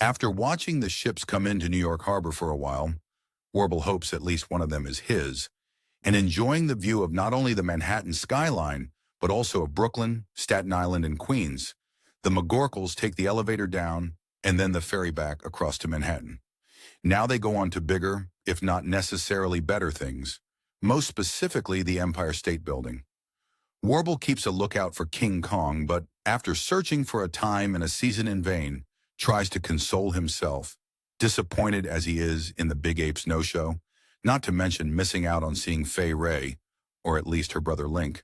After watching the ships come into New York Harbor for a while, Warble hopes at least one of them is his, and enjoying the view of not only the Manhattan skyline, but also of Brooklyn, Staten Island, and Queens, the McGorkles take the elevator down and then the ferry back across to Manhattan. Now they go on to bigger, if not necessarily better things, most specifically the Empire State Building. Warble keeps a lookout for King Kong, but after searching for a time and a season in vain, tries to console himself, disappointed as he is in the Big Ape's no-show, not to mention missing out on seeing Fay Ray, or at least her brother Link.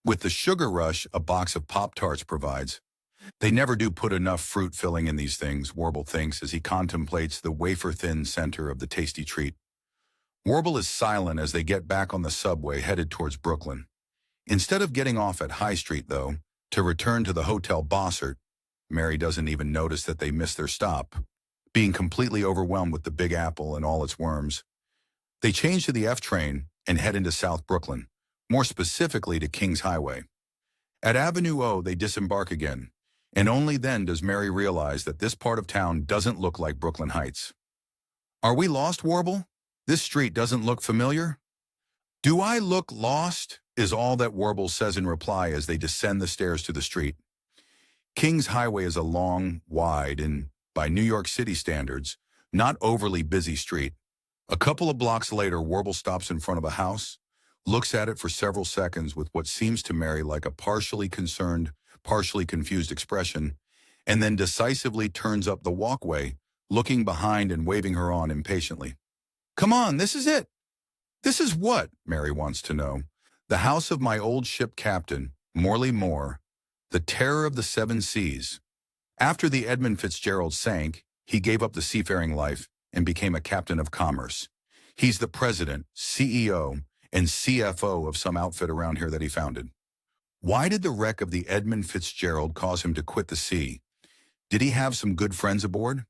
With the sugar rush a box of Pop-Tarts provides, they never do put enough fruit filling in these things, Warble thinks as he contemplates the wafer-thin center of the tasty treat. Warble is silent as they get back on the subway headed towards Brooklyn. Instead of getting off at High Street, though, to return to the Hotel Bossert, Mary doesn't even notice that they missed their stop, being completely overwhelmed with the Big Apple and all its worms. They change to the F train and head into South Brooklyn, more specifically to Kings Highway. At Avenue O, they disembark again, and only then does Mary realize that this part of town doesn't look like Brooklyn Heights. Are we lost, Warble? This street doesn't look familiar? Do I look lost? Is all that Warble says in reply as they descend the stairs to the street. Kings Highway is a long, wide, and, by New York City standards, not overly busy street. A couple of blocks later, Warble stops in front of a house, looks at it for several seconds with what seems to Mary like a partially concerned, partially confused expression, and then decisively turns up the walkway, looking behind and waving her on impatiently. Come on, this is it. This is what? Mary wants to know. The house of my old ship captain, Morley Moore, the terror of the seven seas. After the Edmund Fitzgerald sank, he gave up the seafaring life and became a captain of commerce. He's the president, CEO, and CFO of some outfit around here that he founded. Why did the wreck of the Edmund Fitzgerald cause him to quit the sea? Did he have some good friends aboard?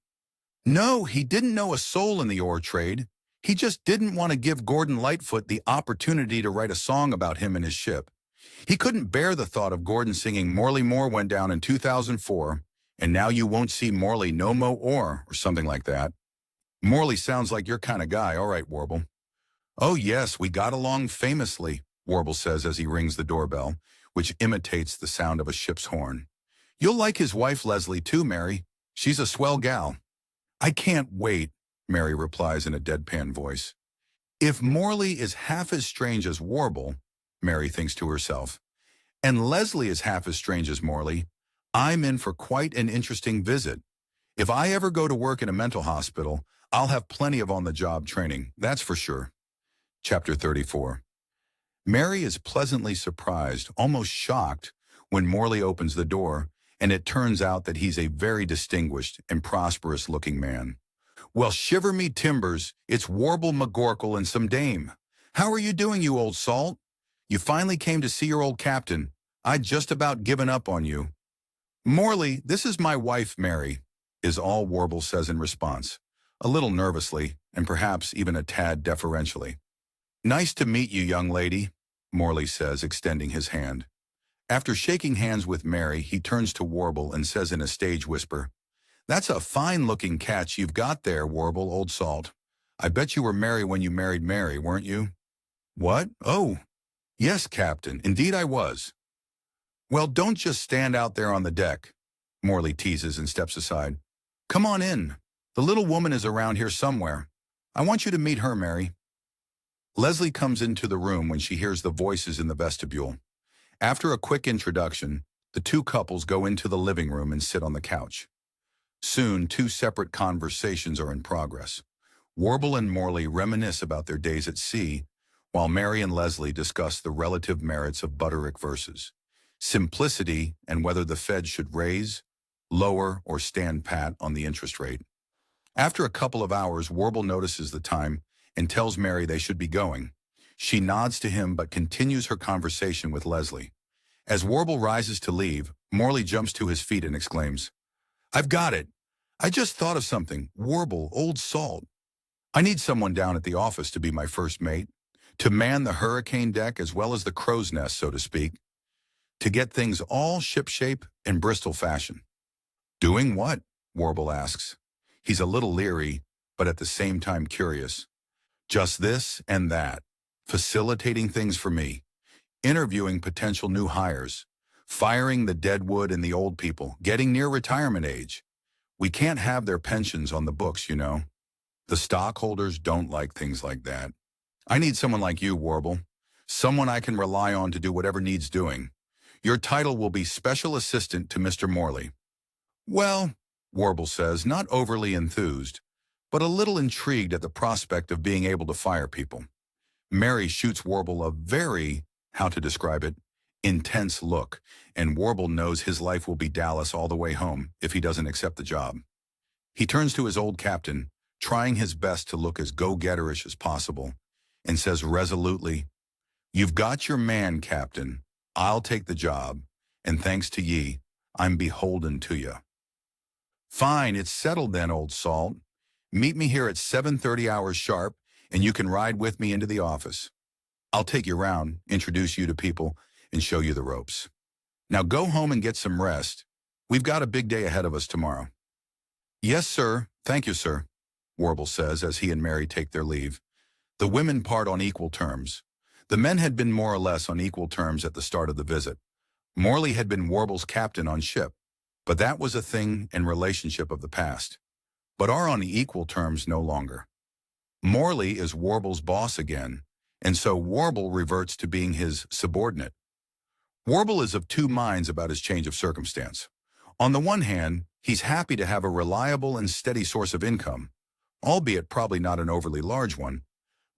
No, he didn't know a soul in the ore trade. He just didn't want to give Gordon Lightfoot the opportunity to write a song about him and his ship. He couldn't bear the thought of Gordon singing Morley Moore went down in 2004, and now you won't see Morley no mo or something like that. Morley sounds like your kind of guy, all right, Warble. Oh yes, we got along famously, Warble says as he rings the doorbell, which imitates the sound of a ship's horn. You'll like his wife Leslie too, Mary. She's a swell gal. I can't wait, Mary replies in a deadpan voice. If Morley is half as strange as Warble, Mary thinks to herself, and Leslie is half as strange as Morley, I'm in for quite an interesting visit. If I ever go to work in a mental hospital, I'll have plenty of on-the-job training, that's for sure. Chapter 34. Mary is pleasantly surprised, almost shocked, when Morley opens the door, and it turns out that he's a very distinguished and prosperous-looking man. Well, shiver me timbers, it's Warble McGorkle and some dame. How are you doing, you old salt? You finally came to see your old captain. I'd just about given up on you. Morley, this is my wife, Mary, is all Warble says in response, a little nervously, and perhaps even a tad deferentially. Nice to meet you, young lady, Morley says, extending his hand. After shaking hands with Mary, he turns to Warble and says in a stage whisper, That's a fine-looking catch you've got there, Warble, old salt. I bet you were merry when you married Mary, weren't you? What? Oh, yes, Captain, indeed I was. Well, don't just stand out there on the deck, Morley teases and steps aside. Come on in. The little woman is around here somewhere. I want you to meet her, Mary. Leslie comes into the room when she hears the voices in the vestibule. After a quick introduction, the two couples go into the living room and sit on the couch. Soon, two separate conversations are in progress. Warble and Morley reminisce about their days at sea, while Mary and Leslie discuss the relative merits of Butterick verses, simplicity and whether the Fed should raise, lower, or stand pat on the interest rate. After a couple of hours, Warble notices the time and tells Mary they should be going. She nods to him but continues her conversation with Leslie. As Warble rises to leave, Morley jumps to his feet and exclaims, I've got it. I just thought of something. Warble, old salt. I need someone down at the office to be my first mate, to man the hurricane deck as well as the crow's nest, so to speak, to get things all shipshape and Bristol fashion. Doing what? Warble asks. He's a little leery, but at the same time curious. Just this and that, facilitating things for me, interviewing potential new hires, firing the dead wood and the old people, getting near retirement age. We can't have their pensions on the books, you know. The stockholders don't like things like that. I need someone like you, Warble. Someone I can rely on to do whatever needs doing. Your title will be Special Assistant to Mr. Morley. Well, Warble says, not overly enthused, but a little intrigued at the prospect of being able to fire people. Mary shoots Warble a very, how to describe it, intense look, and Warble knows his life will be Dallas all the way home if he doesn't accept the job. He turns to his old captain, trying his best to look as go-getterish as possible, and says resolutely, "You've got your man, Captain. I'll take the job, and thanks to ye, I'm beholden to you." "Fine, it's settled then, old salt. Meet me here at 7:30 hours sharp, and you can ride with me into the office. I'll take you around, introduce you to people, and show you the ropes. Now go home and get some rest. We've got a big day ahead of us tomorrow." "Yes, sir. Thank you, sir," Warble says as he and Mary take their leave. The women part on equal terms. The men had been more or less on equal terms at the start of the visit. Morley had been Warble's captain on ship, but that was a thing and relationship of the past, but are on equal terms no longer. Morley is Warble's boss again, and so Warble reverts to being his subordinate. Warble is of two minds about his change of circumstance. On the one hand, he's happy to have a reliable and steady source of income, albeit probably not an overly large one.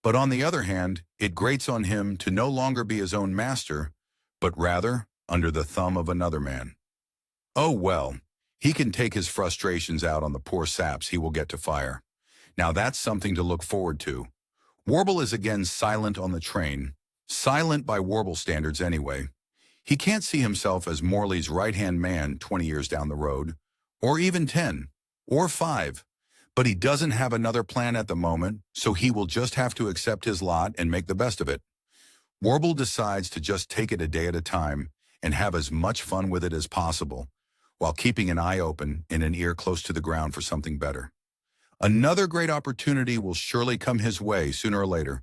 But on the other hand, it grates on him to no longer be his own master, but rather under the thumb of another man. Oh well, he can take his frustrations out on the poor saps he will get to fire. Now that's something to look forward to. Warble is again silent on the train, silent by Warble standards anyway. He can't see himself as Morley's right-hand man 20 years down the road, or even 10, or 5. But he doesn't have another plan at the moment, so he will just have to accept his lot and make the best of it. Warble decides to just take it a day at a time and have as much fun with it as possible, while keeping an eye open and an ear close to the ground for something better. Another great opportunity will surely come his way sooner or later,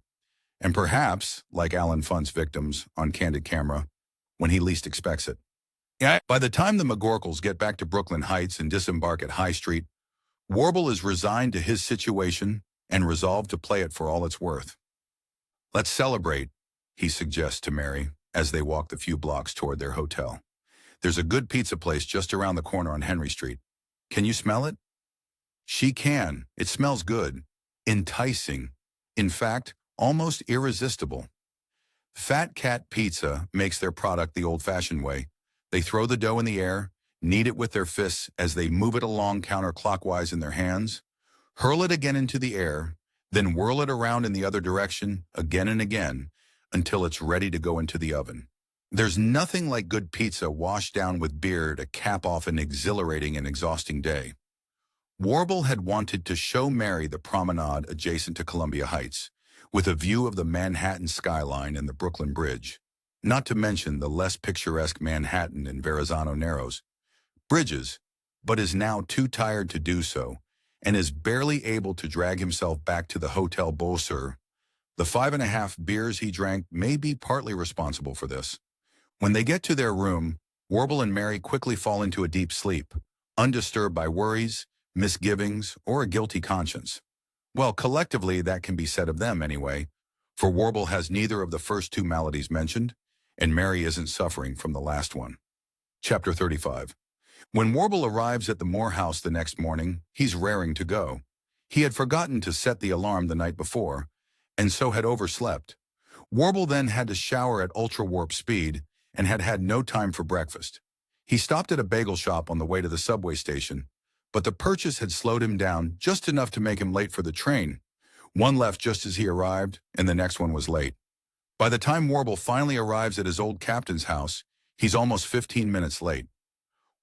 and perhaps, like Alan Funt's victims on candid camera, when he least expects it. By the time the McGorkles get back to Brooklyn Heights and disembark at High Street, Warble is resigned to his situation and resolved to play it for all it's worth. "Let's celebrate," he suggests to Mary as they walk the few blocks toward their hotel. "There's a good pizza place just around the corner on Henry Street. Can you smell it?" She can. It smells good. Enticing. In fact, almost irresistible. Fat Cat Pizza makes their product the old-fashioned way. They throw the dough in the air, knead it with their fists as they move it along counterclockwise in their hands, hurl it again into the air, then whirl it around in the other direction again and again until it's ready to go into the oven. There's nothing like good pizza washed down with beer to cap off an exhilarating and exhausting day. Warble had wanted to show Mary the promenade adjacent to Columbia Heights, with a view of the Manhattan skyline and the Brooklyn Bridge, not to mention the less picturesque Manhattan and Verrazano Narrows bridges, but is now too tired to do so, and is barely able to drag himself back to the Hotel Beau Sur. The 5.5 beers he drank may be partly responsible for this. When they get to their room, Warble and Mary quickly fall into a deep sleep, undisturbed by worries, misgivings, or a guilty conscience. Well, collectively, that can be said of them anyway, for Warble has neither of the first two maladies mentioned, and Mary isn't suffering from the last one. Chapter 35. When Warble arrives at the Moore house the next morning, he's raring to go. He had forgotten to set the alarm the night before, and so had overslept. Warble then had to shower at ultra-warp speed and had had no time for breakfast. He stopped at a bagel shop on the way to the subway station, but the purchase had slowed him down just enough to make him late for the train. One left just as he arrived, and the next one was late. By the time Warble finally arrives at his old captain's house, he's almost 15 minutes late.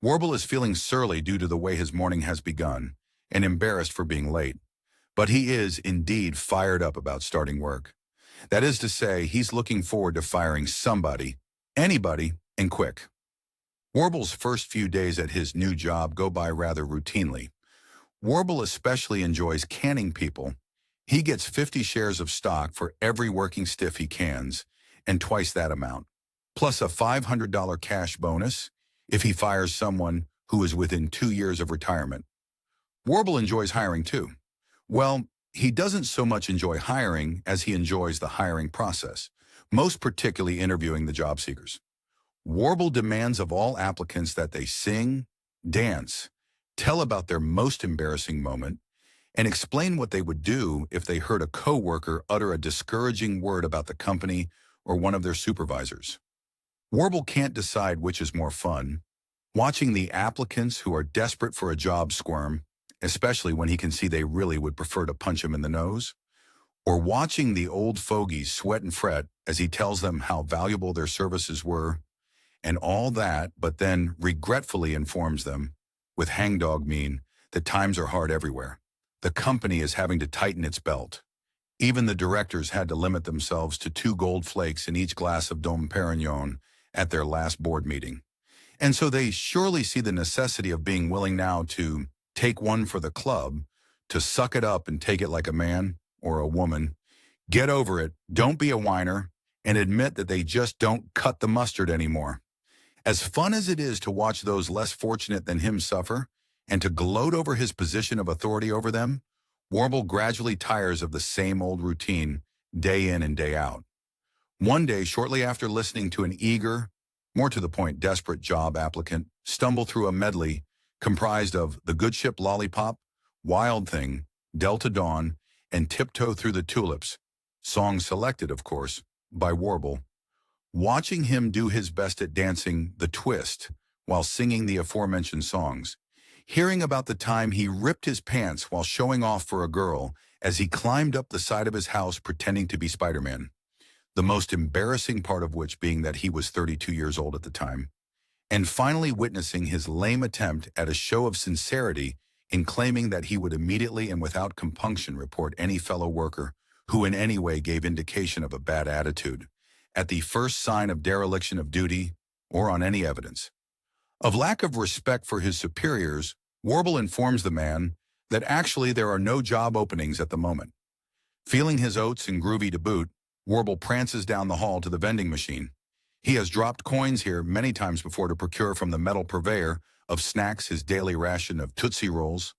Warble is feeling surly due to the way his morning has begun, and embarrassed for being late. But he is, indeed, fired up about starting work. That is to say, he's looking forward to firing somebody, anybody, and quick. Warble's first few days at his new job go by rather routinely. Warble especially enjoys canning people. He gets 50 shares of stock for every working stiff he cans, and twice that amount, plus a $500 cash bonus if he fires someone who is within 2 years of retirement. Warble enjoys hiring too. Well, he doesn't so much enjoy hiring as he enjoys the hiring process, most particularly interviewing the job seekers. Warble demands of all applicants that they sing, dance, tell about their most embarrassing moment, and explain what they would do if they heard a coworker utter a discouraging word about the company or one of their supervisors. Warble can't decide which is more fun, watching the applicants who are desperate for a job squirm, especially when he can see they really would prefer to punch him in the nose, or watching the old fogies sweat and fret as he tells them how valuable their services were, and all that, but then regretfully informs them, with hangdog mien, that times are hard everywhere. The company is having to tighten its belt. Even the directors had to limit themselves to 2 gold flakes in each glass of Dom Perignon at their last board meeting. And so they surely see the necessity of being willing now to take one for the club, to suck it up and take it like a man or a woman, get over it, don't be a whiner, and admit that they just don't cut the mustard anymore. As fun as it is to watch those less fortunate than him suffer, and to gloat over his position of authority over them, Warble gradually tires of the same old routine, day in and day out. One day, shortly after listening to an eager, more to the point desperate job applicant stumble through a medley comprised of The Good Ship Lollipop, Wild Thing, Delta Dawn, and Tiptoe Through the Tulips, songs selected, of course, by Warble, watching him do his best at dancing the twist while singing the aforementioned songs, hearing about the time he ripped his pants while showing off for a girl as he climbed up the side of his house pretending to be Spider-Man, the most embarrassing part of which being that he was 32 years old at the time, and finally witnessing his lame attempt at a show of sincerity in claiming that he would immediately and without compunction report any fellow worker who in any way gave indication of a bad attitude, at the first sign of dereliction of duty or on any evidence. Of lack of respect for his superiors, Warble informs the man that actually there are no job openings at the moment. Feeling his oats and groovy to boot, Warble prances down the hall to the vending machine. He has dropped coins here many times before to procure from the metal purveyor of snacks his daily ration of Tootsie Rolls,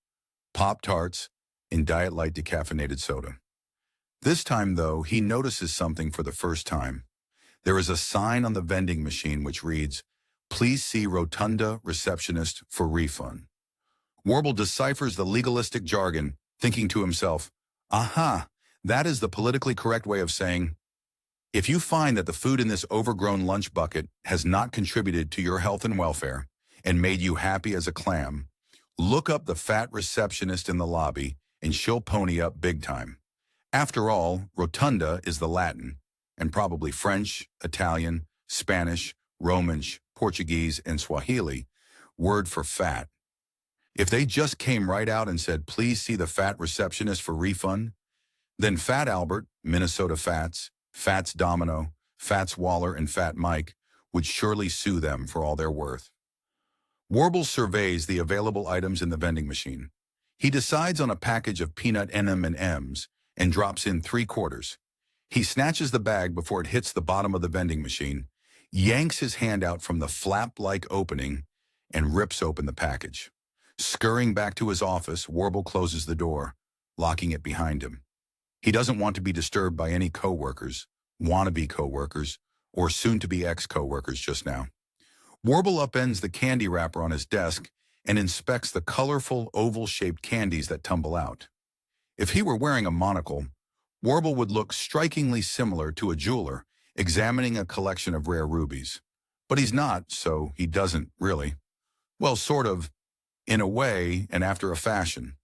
Pop-Tarts, and Diet Light decaffeinated soda. This time, though, he notices something for the first time. There is a sign on the vending machine which reads, "Please see Rotunda Receptionist for refund." Warble deciphers the legalistic jargon, thinking to himself, aha, that is the politically correct way of saying, if you find that the food in this overgrown lunch bucket has not contributed to your health and welfare and made you happy as a clam, look up the fat receptionist in the lobby and she'll pony up big time. After all, rotunda is the Latin, and probably French, Italian, Spanish, Romansh, Portuguese, and Swahili, word for fat. If they just came right out and said, please see the fat receptionist for refund, then Fat Albert, Minnesota Fats, Fats Domino, Fats Waller, and Fat Mike would surely sue them for all they're worth. Warble surveys the available items in the vending machine. He decides on a package of peanut M&Ms and drops in 3/4. He snatches the bag before it hits the bottom of the vending machine, yanks his hand out from the flap-like opening, and rips open the package. Scurrying back to his office, Warble closes the door, locking it behind him. He doesn't want to be disturbed by any coworkers, wannabe coworkers, or soon-to-be ex-coworkers just now. Warble upends the candy wrapper on his desk and inspects the colorful, oval-shaped candies that tumble out. If he were wearing a monocle, Warble would look strikingly similar to a jeweler examining a collection of rare rubies. But he's not, so he doesn't, really. Well, sort of, in a way, and after a fashion.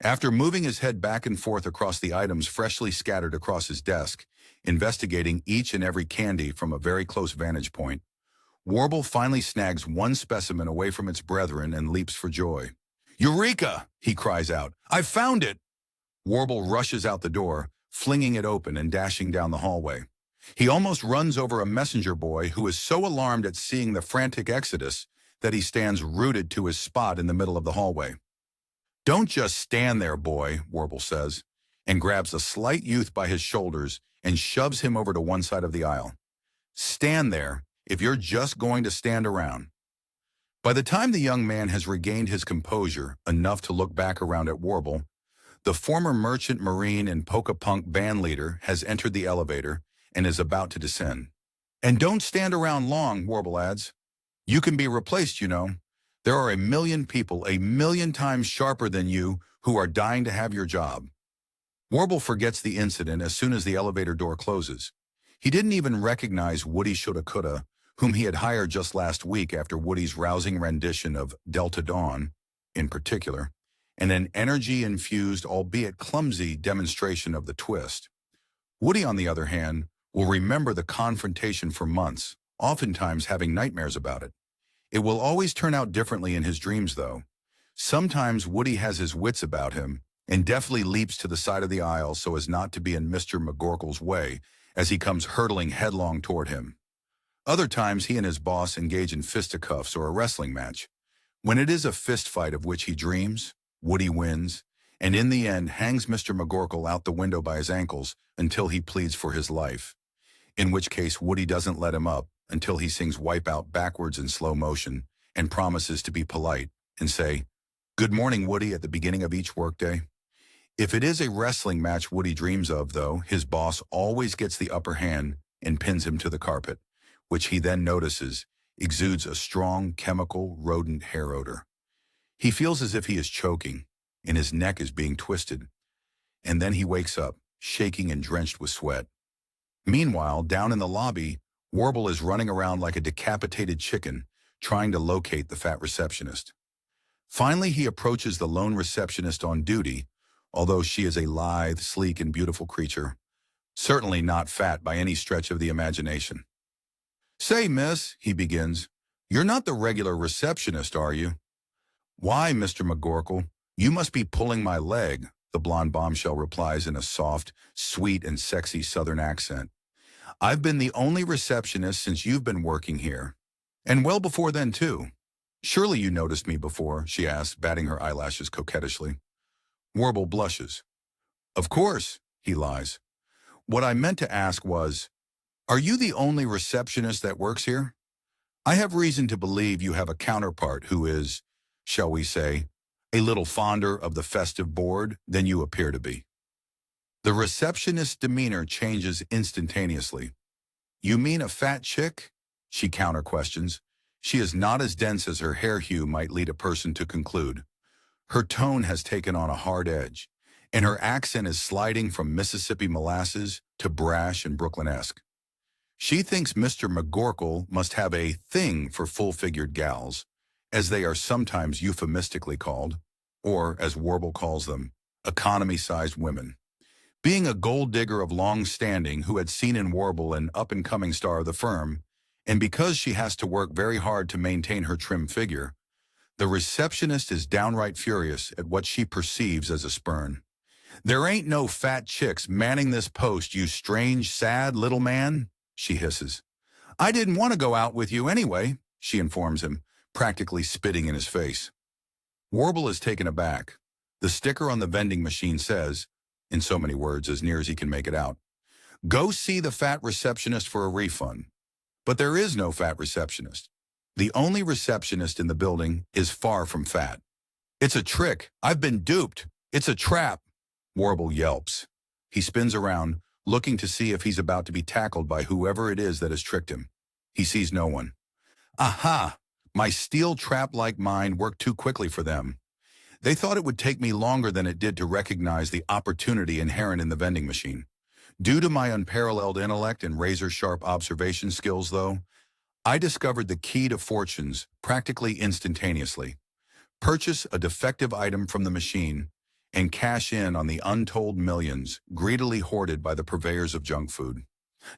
After moving his head back and forth across the items freshly scattered across his desk, investigating each and every candy from a very close vantage point, Warble finally snags one specimen away from its brethren and leaps for joy. "Eureka!" he cries out. "I've found it!" Warble rushes out the door, flinging it open and dashing down the hallway. He almost runs over a messenger boy who is so alarmed at seeing the frantic exodus that he stands rooted to his spot in the middle of the hallway. "Don't just stand there, boy," Warble says, and grabs a slight youth by his shoulders and shoves him over to one side of the aisle. "Stand there if you're just going to stand around." By the time the young man has regained his composure enough to look back around at Warble, the former merchant marine and polka-punk band leader has entered the elevator and is about to descend. "And don't stand around long," Warble adds. "You can be replaced, you know. There are a million people, a million times sharper than you, who are dying to have your job." Warble forgets the incident as soon as the elevator door closes. He didn't even recognize Woody Shoulda Coulda, whom he had hired just last week after Woody's rousing rendition of Delta Dawn, in particular, and an energy-infused, albeit clumsy, demonstration of the twist. Woody, on the other hand, will remember the confrontation for months, oftentimes having nightmares about it. It will always turn out differently in his dreams, though. Sometimes Woody has his wits about him and deftly leaps to the side of the aisle so as not to be in Mr. McGorkle's way as he comes hurtling headlong toward him. Other times he and his boss engage in fisticuffs or a wrestling match. When it is a fist fight of which he dreams, Woody wins, and in the end hangs Mr. McGorkle out the window by his ankles until he pleads for his life, in which case Woody doesn't let him up until he sings Wipeout backwards in slow motion and promises to be polite and say, "Good morning, Woody," at the beginning of each workday. If it is a wrestling match Woody dreams of, though, his boss always gets the upper hand and pins him to the carpet, which he then notices exudes a strong chemical rodent hair odor. He feels as if he is choking, and his neck is being twisted, and then he wakes up, shaking and drenched with sweat. Meanwhile, down in the lobby, Warble is running around like a decapitated chicken, trying to locate the fat receptionist. Finally, he approaches the lone receptionist on duty, although she is a lithe, sleek, and beautiful creature, certainly not fat by any stretch of the imagination. "Say, miss," he begins, "you're not the regular receptionist, are you?" "Why, Mr. McGorkle, you must be pulling my leg," the blonde bombshell replies in a soft, sweet, and sexy Southern accent. "I've been the only receptionist since you've been working here. And well before then, too. Surely you noticed me before," she asks, batting her eyelashes coquettishly. Warble blushes. "Of course," he lies. "What I meant to ask was, are you the only receptionist that works here? I have reason to believe you have a counterpart who is, shall we say, a little fonder of the festive board than you appear to be." The receptionist's demeanor changes instantaneously. "You mean a fat chick?" she counter-questions. She is not as dense as her hair hue might lead a person to conclude. Her tone has taken on a hard edge, and her accent is sliding from Mississippi molasses to brash and Brooklyn-esque. She thinks Mr. McGorkle must have a thing for full-figured gals, as they are sometimes euphemistically called, or, as Warble calls them, economy-sized women. Being a gold digger of long standing who had seen in Warble an up-and-coming star of the firm, and because she has to work very hard to maintain her trim figure, the receptionist is downright furious at what she perceives as a spurn. "There ain't no fat chicks manning this post, you strange, sad little man," she hisses. "I didn't want to go out with you anyway," she informs him, practically spitting in his face. Warble is taken aback. The sticker on the vending machine says, in so many words as near as he can make it out, "Go see the fat receptionist for a refund." But there is no fat receptionist. The only receptionist in the building is far from fat. "It's a trick. I've been duped. It's a trap," Warble yelps. He spins around, looking to see if he's about to be tackled by whoever it is that has tricked him. He sees no one. Aha! My steel trap-like mind worked too quickly for them. They thought it would take me longer than it did to recognize the opportunity inherent in the vending machine. Due to my unparalleled intellect and razor-sharp observation skills, though, I discovered the key to fortunes practically instantaneously. Purchase a defective item from the machine and cash in on the untold millions greedily hoarded by the purveyors of junk food.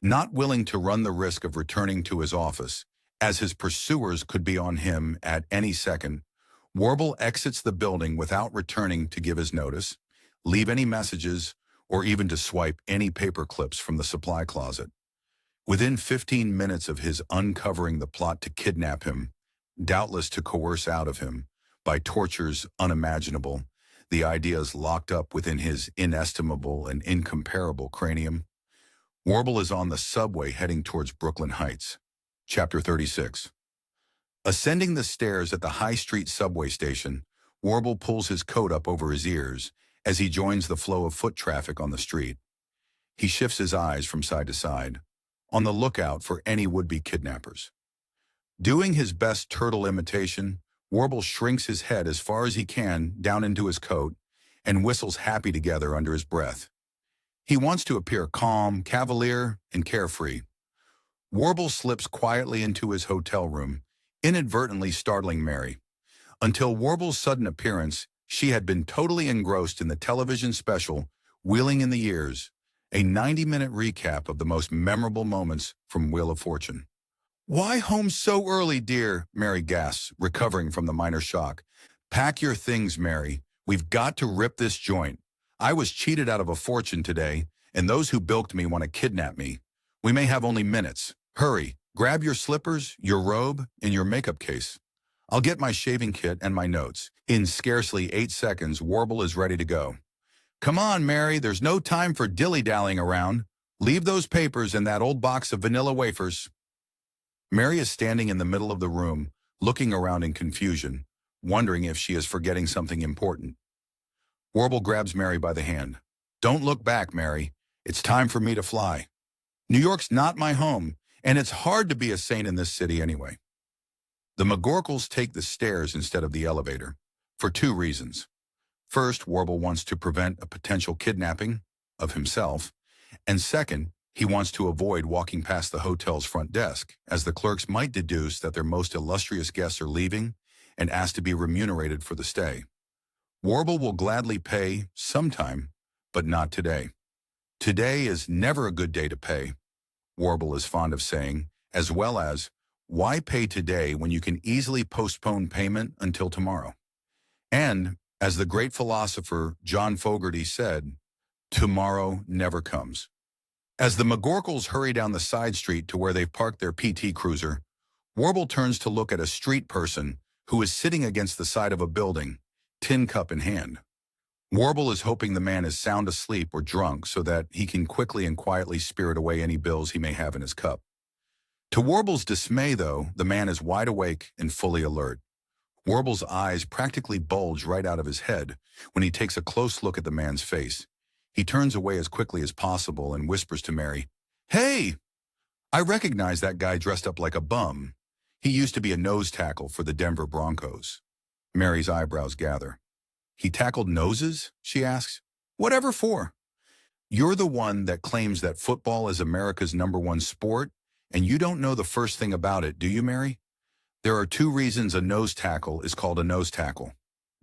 Not willing to run the risk of returning to his office, as his pursuers could be on him at any second, Warble exits the building without returning to give his notice, leave any messages, or even to swipe any paper clips from the supply closet. Within 15 minutes of his uncovering the plot to kidnap him, doubtless to coerce out of him, by tortures unimaginable, the ideas locked up within his inestimable and incomparable cranium. Warble is on the subway heading towards Brooklyn Heights. Chapter 36. Ascending the stairs at the High Street subway station, Warble pulls his coat up over his ears as he joins the flow of foot traffic on the street. He shifts his eyes from side to side, on the lookout for any would-be kidnappers. Doing his best turtle imitation, Warble shrinks his head as far as he can down into his coat and whistles happy together under his breath. He wants to appear calm, cavalier, and carefree. Warble slips quietly into his hotel room, inadvertently startling Mary. Until Warble's sudden appearance, she had been totally engrossed in the television special Wheeling in the Years, a 90-minute recap of the most memorable moments from Wheel of Fortune. "Why home so early, dear?" Mary gasps, recovering from the minor shock. "Pack your things, Mary. We've got to rip this joint. I was cheated out of a fortune today, and those who bilked me want to kidnap me. We may have only minutes. Hurry, grab your slippers, your robe, and your makeup case. I'll get my shaving kit and my notes." In scarcely 8 seconds, Warble is ready to go. "Come on, Mary, there's no time for dilly-dallying around. Leave those papers and that old box of vanilla wafers." Mary is standing in the middle of the room, looking around in confusion, wondering if she is forgetting something important. Warble grabs Mary by the hand. "Don't look back, Mary. It's time for me to fly. New York's not my home, and it's hard to be a saint in this city anyway." The McGorkles take the stairs instead of the elevator, for 2 reasons. First, Warble wants to prevent a potential kidnapping of himself, and second, he wants to avoid walking past the hotel's front desk, as the clerks might deduce that their most illustrious guests are leaving and ask to be remunerated for the stay. Warble will gladly pay sometime, but not today. "Today is never a good day to pay," Warble is fond of saying, as well as, "Why pay today when you can easily postpone payment until tomorrow?" And, as the great philosopher John Fogerty said, "Tomorrow never comes." As the McGorkles hurry down the side street to where they've parked their PT Cruiser, Warble turns to look at a street person who is sitting against the side of a building, tin cup in hand. Warble is hoping the man is sound asleep or drunk so that he can quickly and quietly spirit away any bills he may have in his cup. To Warble's dismay, though, the man is wide awake and fully alert. Warble's eyes practically bulge right out of his head when he takes a close look at the man's face. He turns away as quickly as possible and whispers to Mary, "Hey! I recognize that guy dressed up like a bum. He used to be a nose tackle for the Denver Broncos." Mary's eyebrows gather. "He tackled noses?" she asks. "Whatever for?" "You're the one that claims that football is America's #1 sport, and you don't know the first thing about it, do you, Mary? There are 2 reasons a nose tackle is called a nose tackle,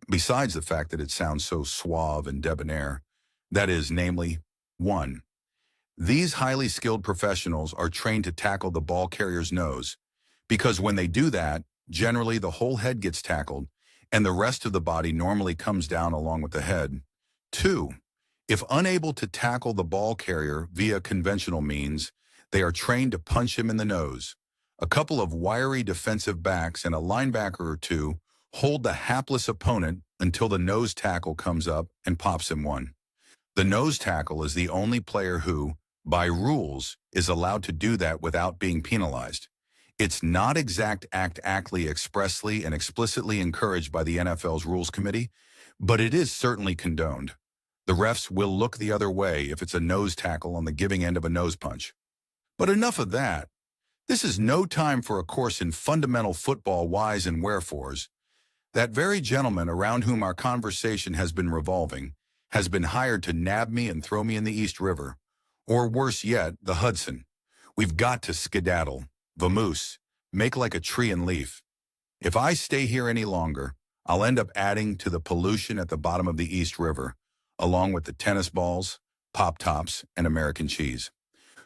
besides the fact that it sounds so suave and debonair. That is, namely, 1. These highly skilled professionals are trained to tackle the ball carrier's nose, because when they do that, generally the whole head gets tackled, and the rest of the body normally comes down along with the head. 2. If unable to tackle the ball carrier via conventional means, they are trained to punch him in the nose. A couple of wiry defensive backs and a linebacker or 2 hold the hapless opponent until the nose tackle comes up and pops him one. The nose tackle is the only player who, by rules, is allowed to do that without being penalized. It's not exactly expressly and explicitly encouraged by the NFL's Rules Committee, but it is certainly condoned. The refs will look the other way if it's a nose tackle on the giving end of a nose punch. But enough of that. This is no time for a course in fundamental football whys and wherefores. That very gentleman around whom our conversation has been revolving has been hired to nab me and throw me in the East River, or worse yet, the Hudson. We've got to skedaddle, vamoose, make like a tree and leaf. If I stay here any longer, I'll end up adding to the pollution at the bottom of the East River, along with the tennis balls, pop-tops, and American cheese.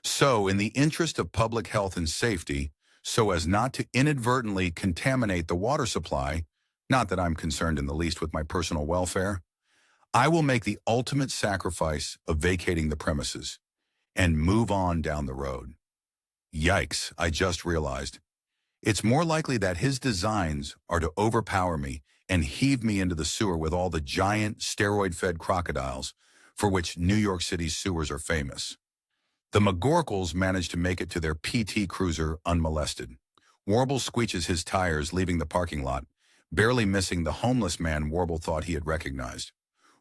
So, in the interest of public health and safety, so as not to inadvertently contaminate the water supply, not that I'm concerned in the least with my personal welfare, I will make the ultimate sacrifice of vacating the premises and move on down the road. Yikes, I just realized. It's more likely that his designs are to overpower me and heave me into the sewer with all the giant, steroid-fed crocodiles for which New York City's sewers are famous. The McGorkles manage to make it to their PT cruiser unmolested. Warble squeeches his tires leaving the parking lot, barely missing the homeless man Warble thought he had recognized.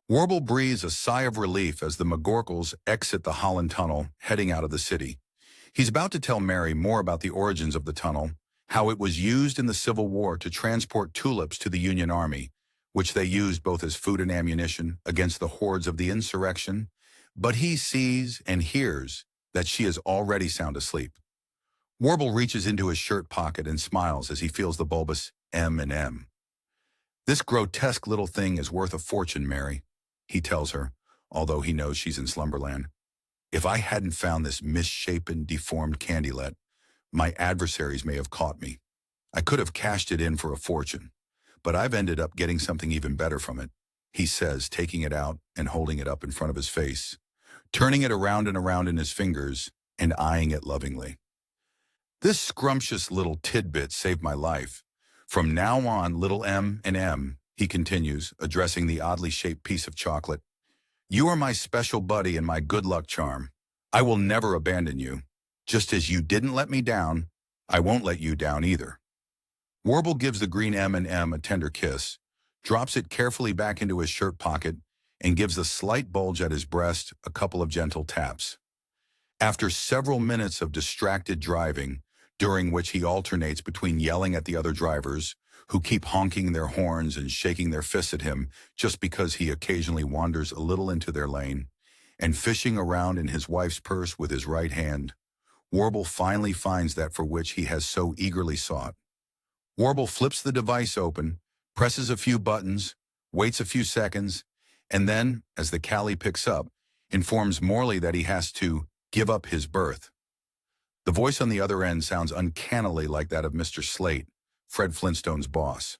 Warble breathes a sigh of relief as the McGorkles exit the Holland Tunnel, heading out of the city. He's about to tell Mary more about the origins of the tunnel, how it was used in the Civil War to transport tulips to the Union Army, which they used both as food and ammunition against the hordes of the insurrection, but he sees and hears that she is already sound asleep. Warble reaches into his shirt pocket and smiles as he feels the bulbous M&M. "This grotesque little thing is worth a fortune, Mary," he tells her, although he knows she's in slumberland. "If I hadn't found this misshapen, deformed candylet, my adversaries may have caught me. I could have cashed it in for a fortune, but I've ended up getting something even better from it," he says, taking it out and holding it up in front of his face, turning it around and around in his fingers and eyeing it lovingly. "This scrumptious little tidbit saved my life. From now on, little M&M," he continues, addressing the oddly shaped piece of chocolate, "you are my special buddy and my good luck charm. I will never abandon you. Just as you didn't let me down, I won't let you down either." Warble gives the green M&M a tender kiss, drops it carefully back into his shirt pocket, and gives the slight bulge at his breast a couple of gentle taps. After several minutes of distracted driving, during which he alternates between yelling at the other drivers, who keep honking their horns and shaking their fists at him just because he occasionally wanders a little into their lane, and fishing around in his wife's purse with his right hand, Warble finally finds that for which he has so eagerly sought. Warble flips the device open, presses a few buttons, waits a few seconds, and then, as the Callie picks up, informs Morley that he has to give up his berth. The voice on the other end sounds uncannily like that of Mr. Slate, Fred Flintstone's boss.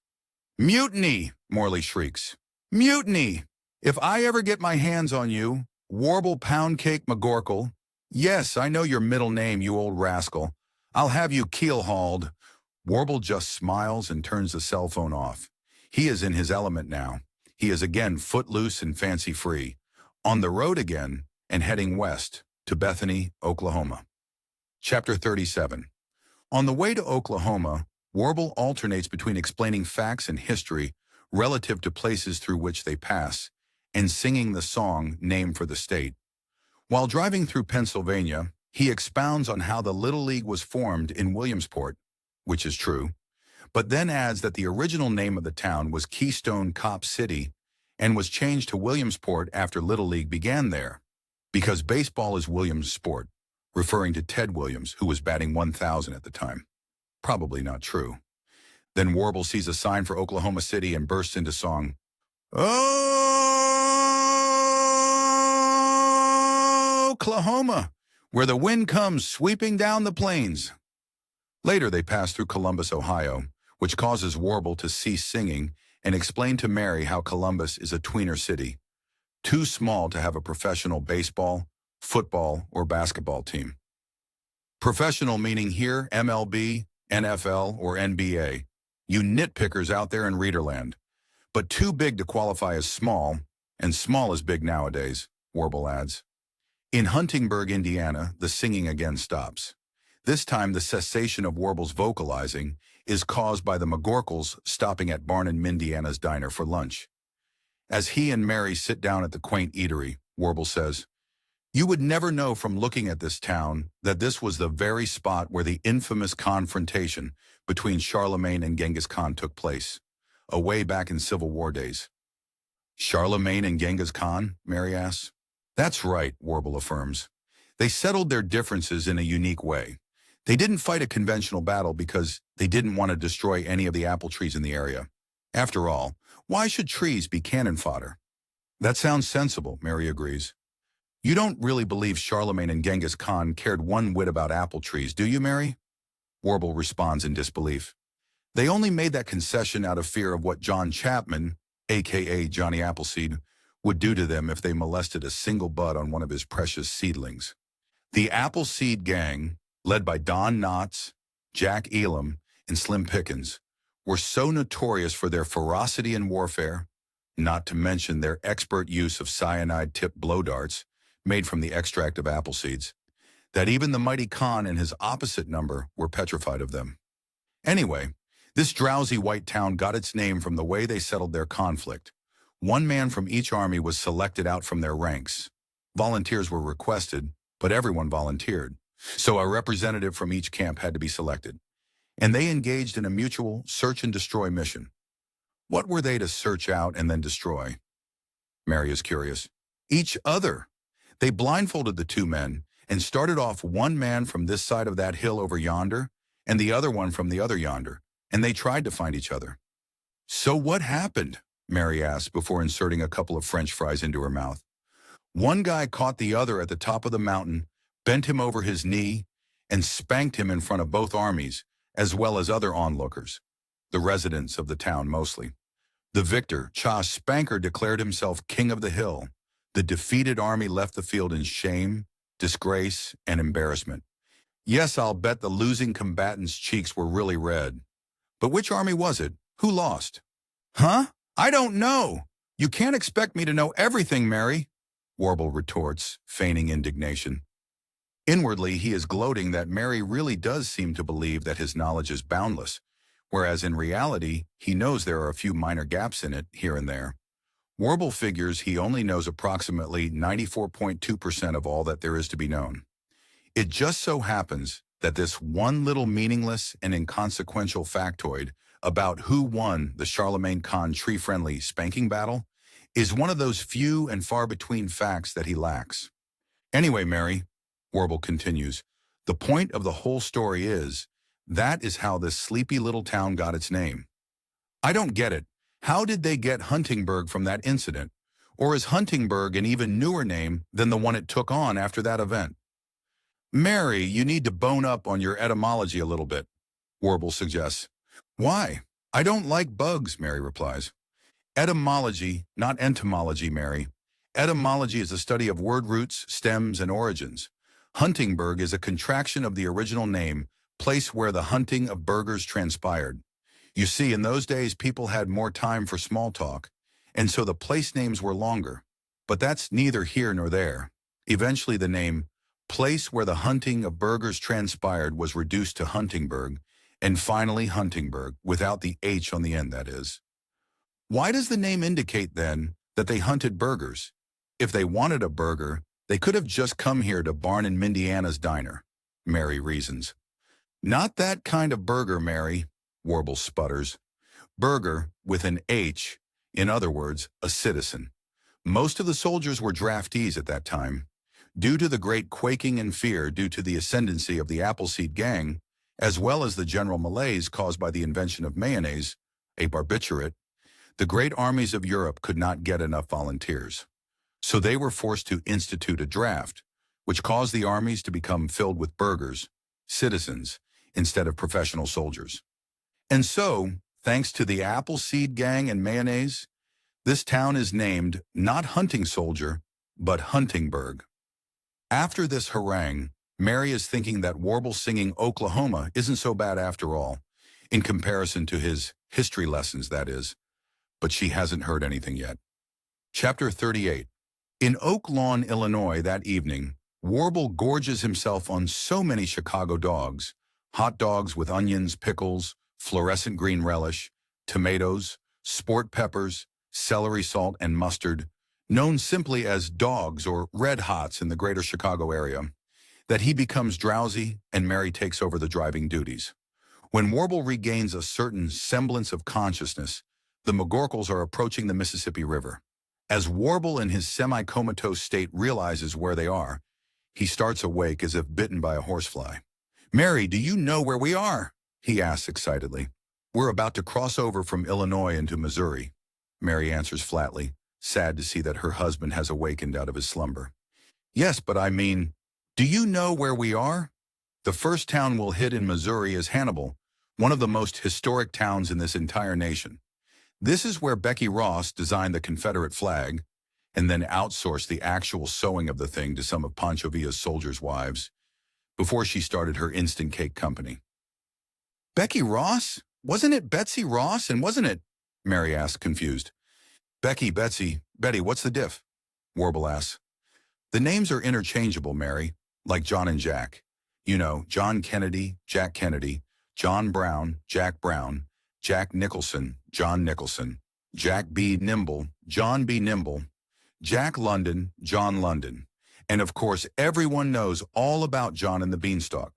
"Mutiny!" Morley shrieks. "Mutiny! If I ever get my hands on you, Warble Poundcake McGorkle, yes, I know your middle name, you old rascal, I'll have you keel-hauled." Warble just smiles and turns the cell phone off. He is in his element now. He is again footloose and fancy-free, on the road again and heading west to Bethany, Oklahoma. Chapter 37. On the way to Oklahoma, Warble alternates between explaining facts and history relative to places through which they pass and singing the song named for the state. While driving through Pennsylvania, he expounds on how the Little League was formed in Williamsport, which is true, but then adds that the original name of the town was Keystone Cop City and was changed to Williamsport after Little League began there, because baseball is Williams' sport, referring to Ted Williams, who was batting 1,000 at the time. Probably not true. Then Warble sees a sign for Oklahoma City and bursts into song. "Oh, Oklahoma, where the wind comes sweeping down the plains." Later they pass through Columbus, Ohio, which causes Warble to cease singing and explain to Mary how Columbus is a tweener city, too small to have a professional baseball, football, or basketball team. Professional meaning here MLB, NFL, or NBA, you nitpickers out there in Readerland, but too big to qualify as small, and small is big nowadays, Warble adds. In Huntingburg, Indiana, the singing again stops. This time the cessation of Warble's vocalizing is caused by the McGorkles stopping at Barnum Mindiana's diner for lunch. As he and Mary sit down at the quaint eatery, Warble says, "You would never know from looking at this town that this was the very spot where the infamous confrontation between Charlemagne and Genghis Khan took place, away back in Civil War days." "Charlemagne and Genghis Khan?" Mary asks. "That's right," Warble affirms. "They settled their differences in a unique way. They didn't fight a conventional battle because they didn't want to destroy any of the apple trees in the area. After all, why should trees be cannon fodder?" "That sounds sensible," Mary agrees. "You don't really believe Charlemagne and Genghis Khan cared one whit about apple trees, do you, Mary?" Warble responds in disbelief. "They only made that concession out of fear of what John Chapman, a.k.a. Johnny Appleseed, would do to them if they molested a single bud on one of his precious seedlings. The Appleseed gang, led by Don Knotts, Jack Elam, and Slim Pickens, were so notorious for their ferocity in warfare, not to mention their expert use of cyanide-tipped blow darts made from the extract of apple seeds, that even the mighty Khan and his opposite number were petrified of them. Anyway, this drowsy white town got its name from the way they settled their conflict. One man from each army was selected out from their ranks. Volunteers were requested, but everyone volunteered. So a representative from each camp had to be selected. And they engaged in a mutual search and destroy mission. What were they to search out and then destroy? Mary is curious. Each other. They blindfolded the two men and started off one man from this side of that hill over yonder and the other one from the other yonder, and they tried to find each other. So what happened? Mary asked before inserting a couple of French fries into her mouth. One guy caught the other at the top of the mountain, bent him over his knee, and spanked him in front of both armies, as well as other onlookers, the residents of the town mostly. The victor, Cha Spanker, declared himself king of the hill. The defeated army left the field in shame, disgrace, and embarrassment. Yes, I'll bet the losing combatants' cheeks were really red. But which army was it? Who lost? Huh? I don't know. You can't expect me to know everything, Mary, Warble retorts, feigning indignation. Inwardly, he is gloating that Mary really does seem to believe that his knowledge is boundless, whereas in reality, he knows there are a few minor gaps in it here and there. Warble figures he only knows approximately 94.2% of all that there is to be known. It just so happens that this one little meaningless and inconsequential factoid about who won the Charlemagne Khan tree-friendly spanking battle is one of those few and far between facts that he lacks. Anyway, Mary, Warble continues, the point of the whole story is, that is how this sleepy little town got its name. I don't get it. How did they get Huntingburg from that incident? Or is Huntingburg an even newer name than the one it took on after that event? Mary, you need to bone up on your etymology a little bit, Warble suggests. Why? I don't like bugs, Mary replies. Etymology, not entomology, Mary. Etymology is the study of word roots, stems, and origins. Huntingburg is a contraction of the original name, place where the hunting of burgers transpired. You see, in those days, people had more time for small talk, and so the place names were longer. But that's neither here nor there. Eventually, the name, place where the hunting of burgers transpired, was reduced to Huntingburg, and finally Huntingburg, without the H on the end, that is. Why does the name indicate, then, that they hunted burgers? If they wanted a burger, they could have just come here to Barn and Mindiana's diner, Mary reasons. Not that kind of burger, Mary, Warble sputters. Burger with an H, in other words, a citizen. Most of the soldiers were draftees at that time. Due to the great quaking and fear due to the ascendancy of the Appleseed Gang, as well as the general malaise caused by the invention of mayonnaise, a barbiturate, the great armies of Europe could not get enough volunteers. So they were forced to institute a draft, which caused the armies to become filled with burghers, citizens, instead of professional soldiers. And so, thanks to the Appleseed Gang and mayonnaise, this town is named not Hunting Soldier, but Huntingburg. After this harangue, Mary is thinking that Warble singing Oklahoma isn't so bad after all, in comparison to his history lessons, that is. But she hasn't heard anything yet. Chapter 38. In Oak Lawn, Illinois that evening, Warble gorges himself on so many Chicago dogs, hot dogs with onions, pickles, fluorescent green relish, tomatoes, sport peppers, celery salt, and mustard, known simply as dogs or red hots in the greater Chicago area, that he becomes drowsy and Mary takes over the driving duties. When Warble regains a certain semblance of consciousness, the McGorkles are approaching the Mississippi River. As Warble in his semi-comatose state realizes where they are, he starts awake as if bitten by a horsefly. Mary, do you know where we are? He asks excitedly. We're about to cross over from Illinois into Missouri, Mary answers flatly, sad to see that her husband has awakened out of his slumber. Yes, but I mean, do you know where we are? The first town we'll hit in Missouri is Hannibal, one of the most historic towns in this entire nation. This is where Becky Ross designed the Confederate flag and then outsourced the actual sewing of the thing to some of Pancho Villa's soldiers' wives before she started her instant cake company. Becky Ross? wasn't it Betsy Ross and wasn't it? Mary asked, confused. Becky, Betsy, Betty, what's the diff? Warble asks. The names are interchangeable, Mary, like John and Jack. You know, John Kennedy, Jack Kennedy, John Brown, Jack Brown, Jack Nicholson, John Nicholson, Jack B. Nimble, John B. Nimble, Jack London, John London. And of course, everyone knows all about John and the Beanstalk.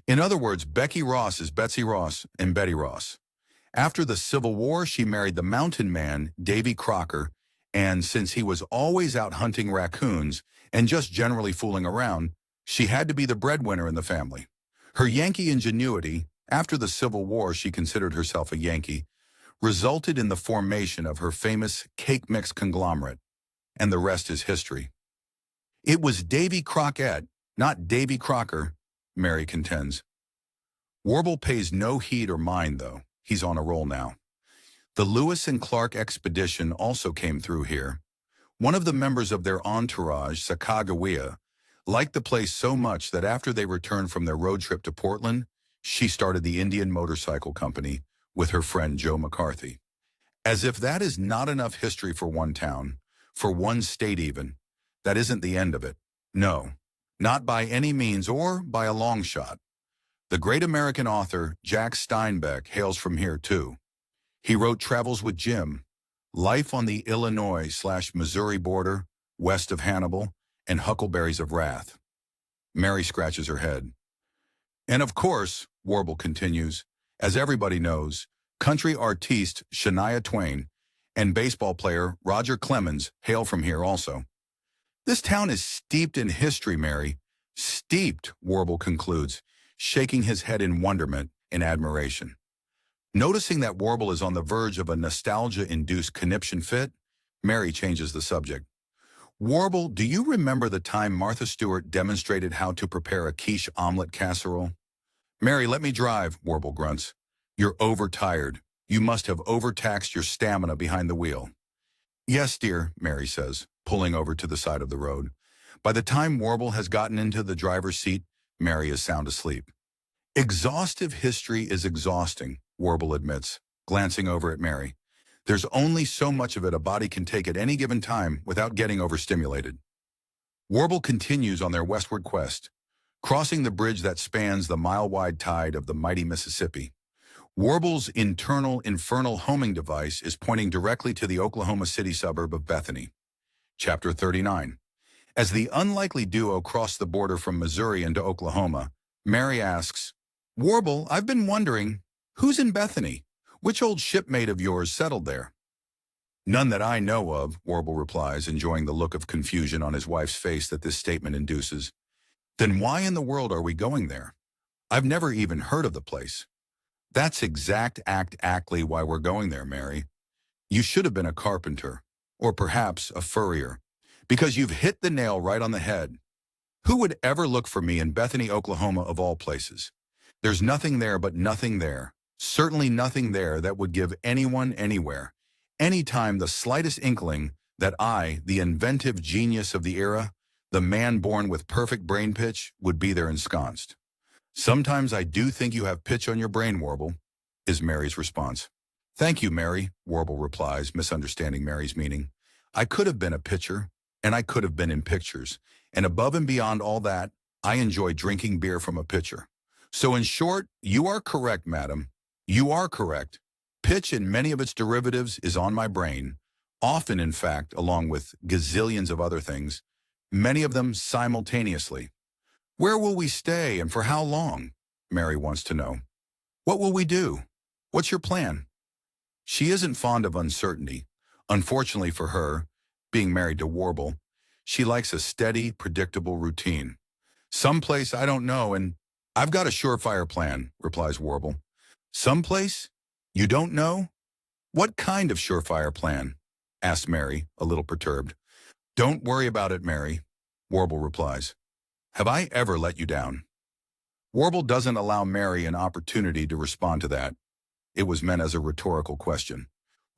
In other words, Becky Ross is Betsy Ross and Betty Ross. After the Civil War, she married the mountain man, Davy Crocker, and since he was always out hunting raccoons and just generally fooling around, she had to be the breadwinner in the family. Her Yankee ingenuity, after the Civil War she considered herself a Yankee, resulted in the formation of her famous cake mix conglomerate, and the rest is history. It was Davy Crockett, not Davy Crocker, Mary contends. Warble pays no heed or mind, though. He's on a roll now. The Lewis and Clark expedition also came through here. One of the members of their entourage, Sacagawea, liked the place so much that after they returned from their road trip to Portland, she started the Indian Motorcycle Company with her friend Joe McCarthy. As if that is not enough history for one town, for one state even, that isn't the end of it. No, not by any means or by a long shot. The great American author Jack Steinbeck hails from here too. He wrote Travels with Jim, Life on the Illinois/Missouri border, west of Hannibal, and Huckleberries of Wrath. Mary scratches her head. And of course, Warble continues, as everybody knows, country artiste Shania Twain and baseball player Roger Clemens hail from here also. This town is steeped in history, Mary. Steeped, Warble concludes, shaking his head in wonderment and admiration. Noticing that Warble is on the verge of a nostalgia-induced conniption fit, Mary changes the subject. Warble, do you remember the time Martha Stewart demonstrated how to prepare a quiche omelet casserole? Mary, let me drive, Warble grunts. You're overtired. You must have overtaxed your stamina behind the wheel. Yes, dear, Mary says, pulling over to the side of the road. By the time Warble has gotten into the driver's seat, Mary is sound asleep. Exhaustive history is exhausting, Warble admits, glancing over at Mary. There's only so much of it a body can take at any given time without getting overstimulated. Warble continues on their westward quest, crossing the bridge that spans the mile-wide tide of the mighty Mississippi. Warble's internal infernal homing device is pointing directly to the Oklahoma City suburb of Bethany. Chapter 39. As the unlikely duo cross the border from Missouri into Oklahoma, Mary asks, Warble, I've been wondering, who's in Bethany? Which old shipmate of yours settled there? None that I know of, Warble replies, enjoying the look of confusion on his wife's face that this statement induces. Then why in the world are we going there? I've never even heard of the place. That's exactly why we're going there, Mary. You should have been a carpenter, or perhaps a furrier, because you've hit the nail right on the head. Who would ever look for me in Bethany, Oklahoma, of all places? There's nothing there but nothing there. Certainly nothing there that would give anyone anywhere, anytime the slightest inkling that I, the inventive genius of the era, the man born with perfect brain pitch, would be there ensconced. Sometimes I do think you have pitch on your brain, Warble, is Mary's response. Thank you, Mary, Warble replies, misunderstanding Mary's meaning. I could have been a pitcher, and I could have been in pictures, and above and beyond all that, I enjoy drinking beer from a pitcher. So in short, you are correct, madam. You are correct. Pitch in many of its derivatives is on my brain, often, in fact, along with gazillions of other things, many of them simultaneously. Where will we stay and for how long? Mary wants to know. What will we do? What's your plan? She isn't fond of uncertainty. Unfortunately for her, being married to Warble, she likes a steady, predictable routine. Someplace I don't know, and I've got a surefire plan, replies Warble. Someplace? You don't know? What kind of surefire plan? Asked Mary, a little perturbed. Don't worry about it, Mary, Warble replies. Have I ever let you down? Warble doesn't allow Mary an opportunity to respond to that. It was meant as a rhetorical question.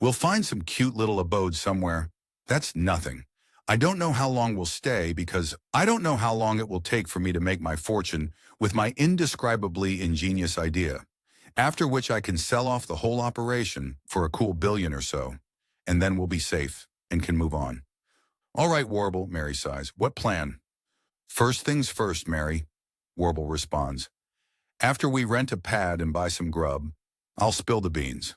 We'll find some cute little abode somewhere. That's nothing. I don't know how long we'll stay because I don't know how long it will take for me to make my fortune with my indescribably ingenious idea. After which I can sell off the whole operation for a cool billion or so, and then we'll be safe and can move on. All right, Warble, Mary sighs. What plan? First things first, Mary, Warble responds. After we rent a pad and buy some grub, I'll spill the beans.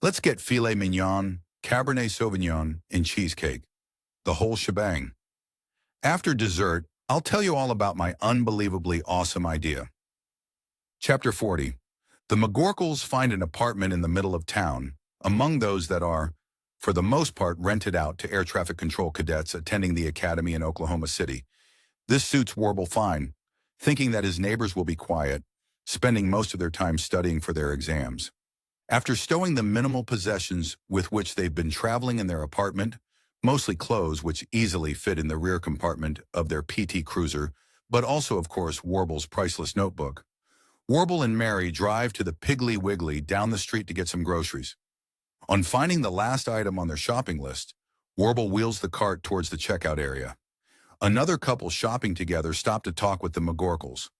Let's get filet mignon, Cabernet Sauvignon, and cheesecake. The whole shebang. After dessert, I'll tell you all about my unbelievably awesome idea. Chapter 40. The McGorkles find an apartment in the middle of town, among those that are, for the most part, rented out to air traffic control cadets attending the academy in Oklahoma City. This suits Warble fine, thinking that his neighbors will be quiet, spending most of their time studying for their exams. After stowing the minimal possessions with which they've been traveling in their apartment, mostly clothes which easily fit in the rear compartment of their PT Cruiser, but also, of course, Warble's priceless notebook, Warble and Mary drive to the Piggly Wiggly down the street to get some groceries. On finding the last item on their shopping list, Warble wheels the cart towards the checkout area. Another couple shopping together stop to talk with the McGorkles.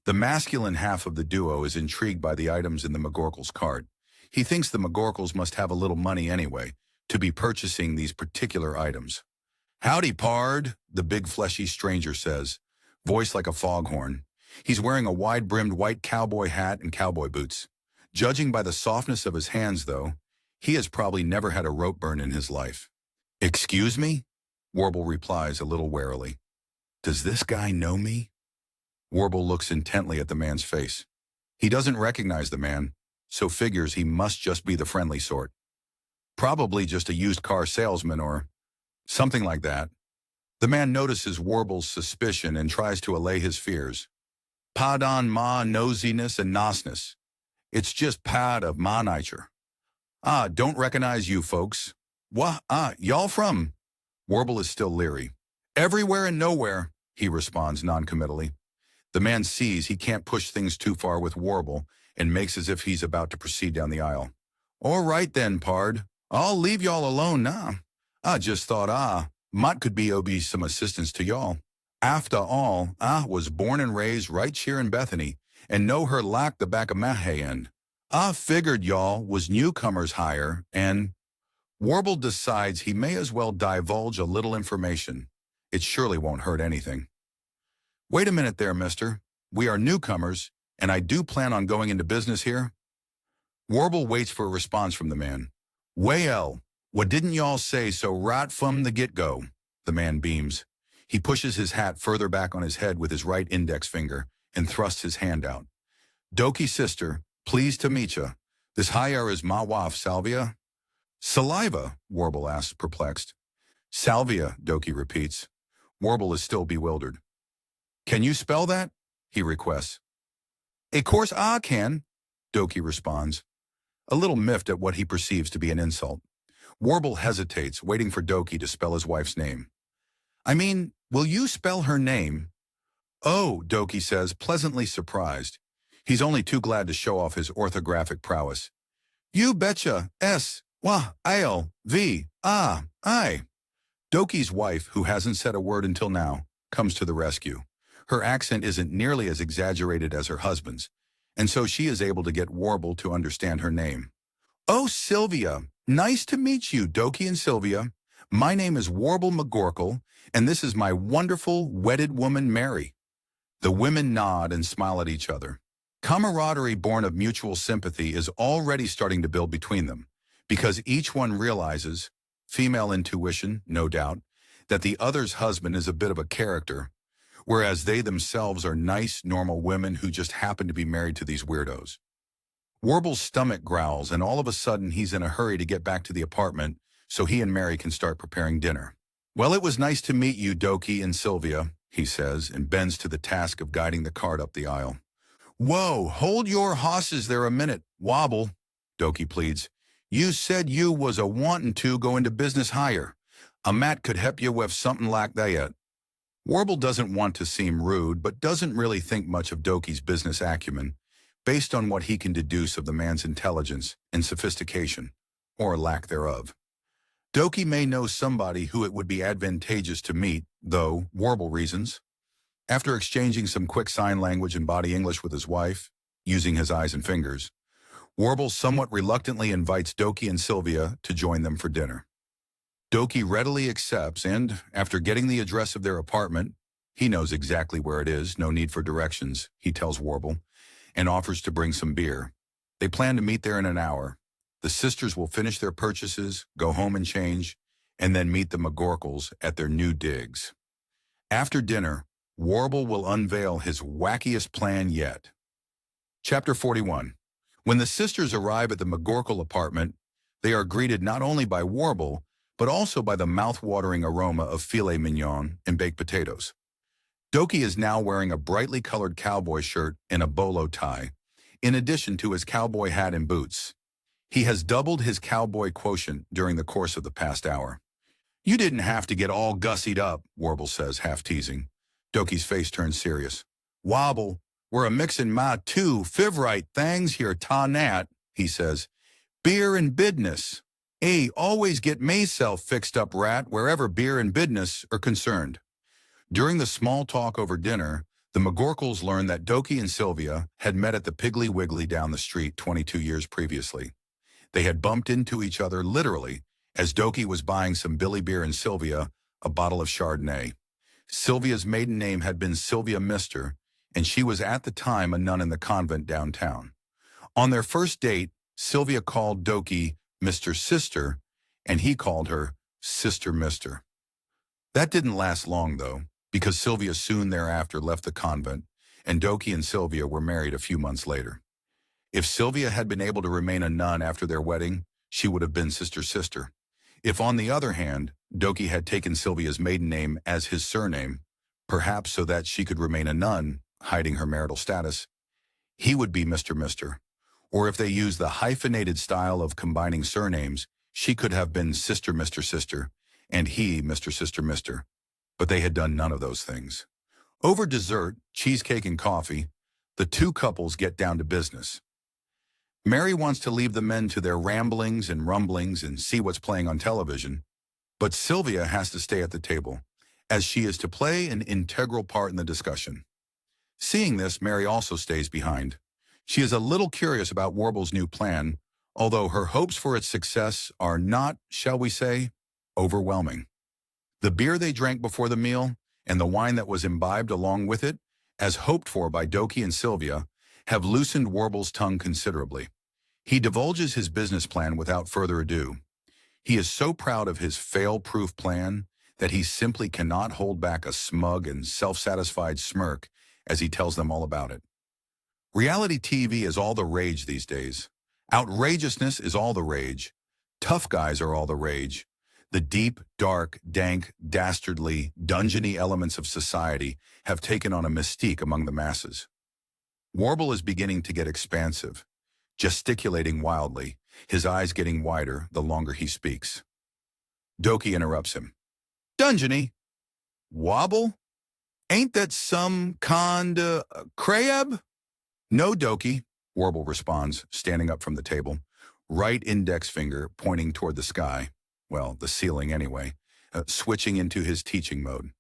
The masculine half of the duo is intrigued by the items in the McGorkles' cart. He thinks the McGorkles must have a little money anyway to be purchasing these particular items. Howdy, pard, the big fleshy stranger says, voice like a foghorn. He's wearing a wide-brimmed white cowboy hat and cowboy boots. Judging by the softness of his hands, though, he has probably never had a rope burn in his life. Excuse me? Warble replies a little warily. Does this guy know me? Warble looks intently at the man's face. He doesn't recognize the man, so figures he must just be the friendly sort. Probably just a used car salesman or something like that. The man notices Warble's suspicion and tries to allay his fears. Pardon ma nosiness and nosness. It's just part of ma nature. Don't recognize you folks. Y'all from? Warble is still leery. Everywhere and nowhere, he responds noncommittally. The man sees he can't push things too far with Warble and makes as if he's about to proceed down the aisle. All right then, pard. I'll leave y'all alone now. I just thought, might could be some assistance to y'all. After all, I was born and raised right here in Bethany and know her like the back of my hand. I figured y'all was newcomers higher and... Warble decides he may as well divulge a little information. It surely won't hurt anything. Wait a minute there, mister. We are newcomers, and I do plan on going into business here. Warble waits for a response from the man. Well, what didn't y'all say so right from the get-go? The man beams. He pushes his hat further back on his head with his right index finger and thrusts his hand out. Dokie sister, pleased to meet ya. This hire is my wife, Salvia. Saliva, Warble asks, perplexed. Salvia, Dokie repeats. Warble is still bewildered. Can you spell that? He requests. Of course I can, Dokie responds, a little miffed at what he perceives to be an insult. Warble hesitates, waiting for Dokie to spell his wife's name. I mean, will you spell her name? Oh, Dokie says, pleasantly surprised. He's only too glad to show off his orthographic prowess. You betcha, S-Y-L-V-I. Dokie's wife, who hasn't said a word until now, comes to the rescue. Her accent isn't nearly as exaggerated as her husband's, and so she is able to get Warble to understand her name. Oh, Sylvia, nice to meet you, Dokie and Sylvia. My name is Warble McGorkle, and this is my wonderful, wedded woman, Mary. The women nod and smile at each other. Camaraderie born of mutual sympathy is already starting to build between them, because each one realizes, female intuition, no doubt, that the other's husband is a bit of a character, whereas they themselves are nice, normal women who just happen to be married to these weirdos. Warble's stomach growls, and all of a sudden he's in a hurry to get back to the apartment so he and Mary can start preparing dinner. Well, it was nice to meet you, Dokie and Sylvia, he says, and bends to the task of guiding the cart up the aisle. Whoa, hold your hosses there a minute, Warble, Dokie pleads. You said you was a wantin' to go into business higher. A mat could help you with something like that. Warble doesn't want to seem rude, but doesn't really think much of Dokie's business acumen, based on what he can deduce of the man's intelligence and sophistication, or lack thereof. Dokie may know somebody who it would be advantageous to meet, though, Warble reasons. After exchanging some quick sign language and body English with his wife, using his eyes and fingers. Warble somewhat reluctantly invites Doki and Sylvia to join them for dinner. Doki readily accepts and, after getting the address of their apartment, he knows exactly where it is, no need for directions, he tells Warble, and offers to bring some beer. They plan to meet there in an hour. The sisters will finish their purchases, go home and change, and then meet the McGorkles at their new digs. After dinner, Warble will unveil his wackiest plan yet. Chapter 41. When the sisters arrive at the McGorkle apartment, they are greeted not only by Warble, but also by the mouth-watering aroma of filet mignon and baked potatoes. Doki is now wearing a brightly colored cowboy shirt and a bolo tie, in addition to his cowboy hat and boots. He has doubled his cowboy quotient during the course of the past hour. "You didn't have to get all gussied up," Warble says, half teasing. Doki's face turns serious. "Wobble, we're a mixin' my two fivrite things here, ta nat," he says. "Beer and business. Always get myself fixed up rat wherever beer and business are concerned." During the small talk over dinner, the McGorkles learned that Doki and Sylvia had met at the Piggly Wiggly down the street 22 years previously. They had bumped into each other literally as Doki was buying some Billy beer and Sylvia a bottle of Chardonnay. Sylvia's maiden name had been Sylvia Mister, and she was at the time a nun in the convent downtown. On their first date, Sylvia called Doki Mr. Sister, and he called her Sister Mister. That didn't last long, though, because Sylvia soon thereafter left the convent, and Doki and Sylvia were married a few months later. If Sylvia had been able to remain a nun after their wedding, she would have been Sister. If, on the other hand, Doki had taken Sylvia's maiden name as his surname, perhaps so that she could remain a nun, hiding her marital status, he would be Mr. Or if they used the hyphenated style of combining surnames, she could have been Sister, and he Mr. Mister. But they had done none of those things. Over dessert, cheesecake and coffee, the two couples get down to business. Mary wants to leave the men to their ramblings and rumblings and see what's playing on television, but Sylvia has to stay at the table, as she is to play an integral part in the discussion. Seeing this, Mary also stays behind. She is a little curious about Warble's new plan, although her hopes for its success are not, shall we say, overwhelming. The beer they drank before the meal, and the wine that was imbibed along with it, as hoped for by Doki and Sylvia, have loosened Warble's tongue considerably. He divulges his business plan without further ado. He is so proud of his fail-proof plan that he simply cannot hold back a smug and self-satisfied smirk as he tells them all about it. Reality TV is all the rage these days. Outrageousness is all the rage. Tough guys are all the rage. The deep, dark, dank, dastardly, dungeony elements of society have taken on a mystique among the masses. Warble is beginning to get expansive, gesticulating wildly, his eyes getting wider the longer he speaks. Doki interrupts him. "Dungeony? Wobble? Ain't that some crab?" "No, Doki," Warble responds, standing up from the table, right index finger pointing toward the sky, well, the ceiling anyway, switching into his teaching mode.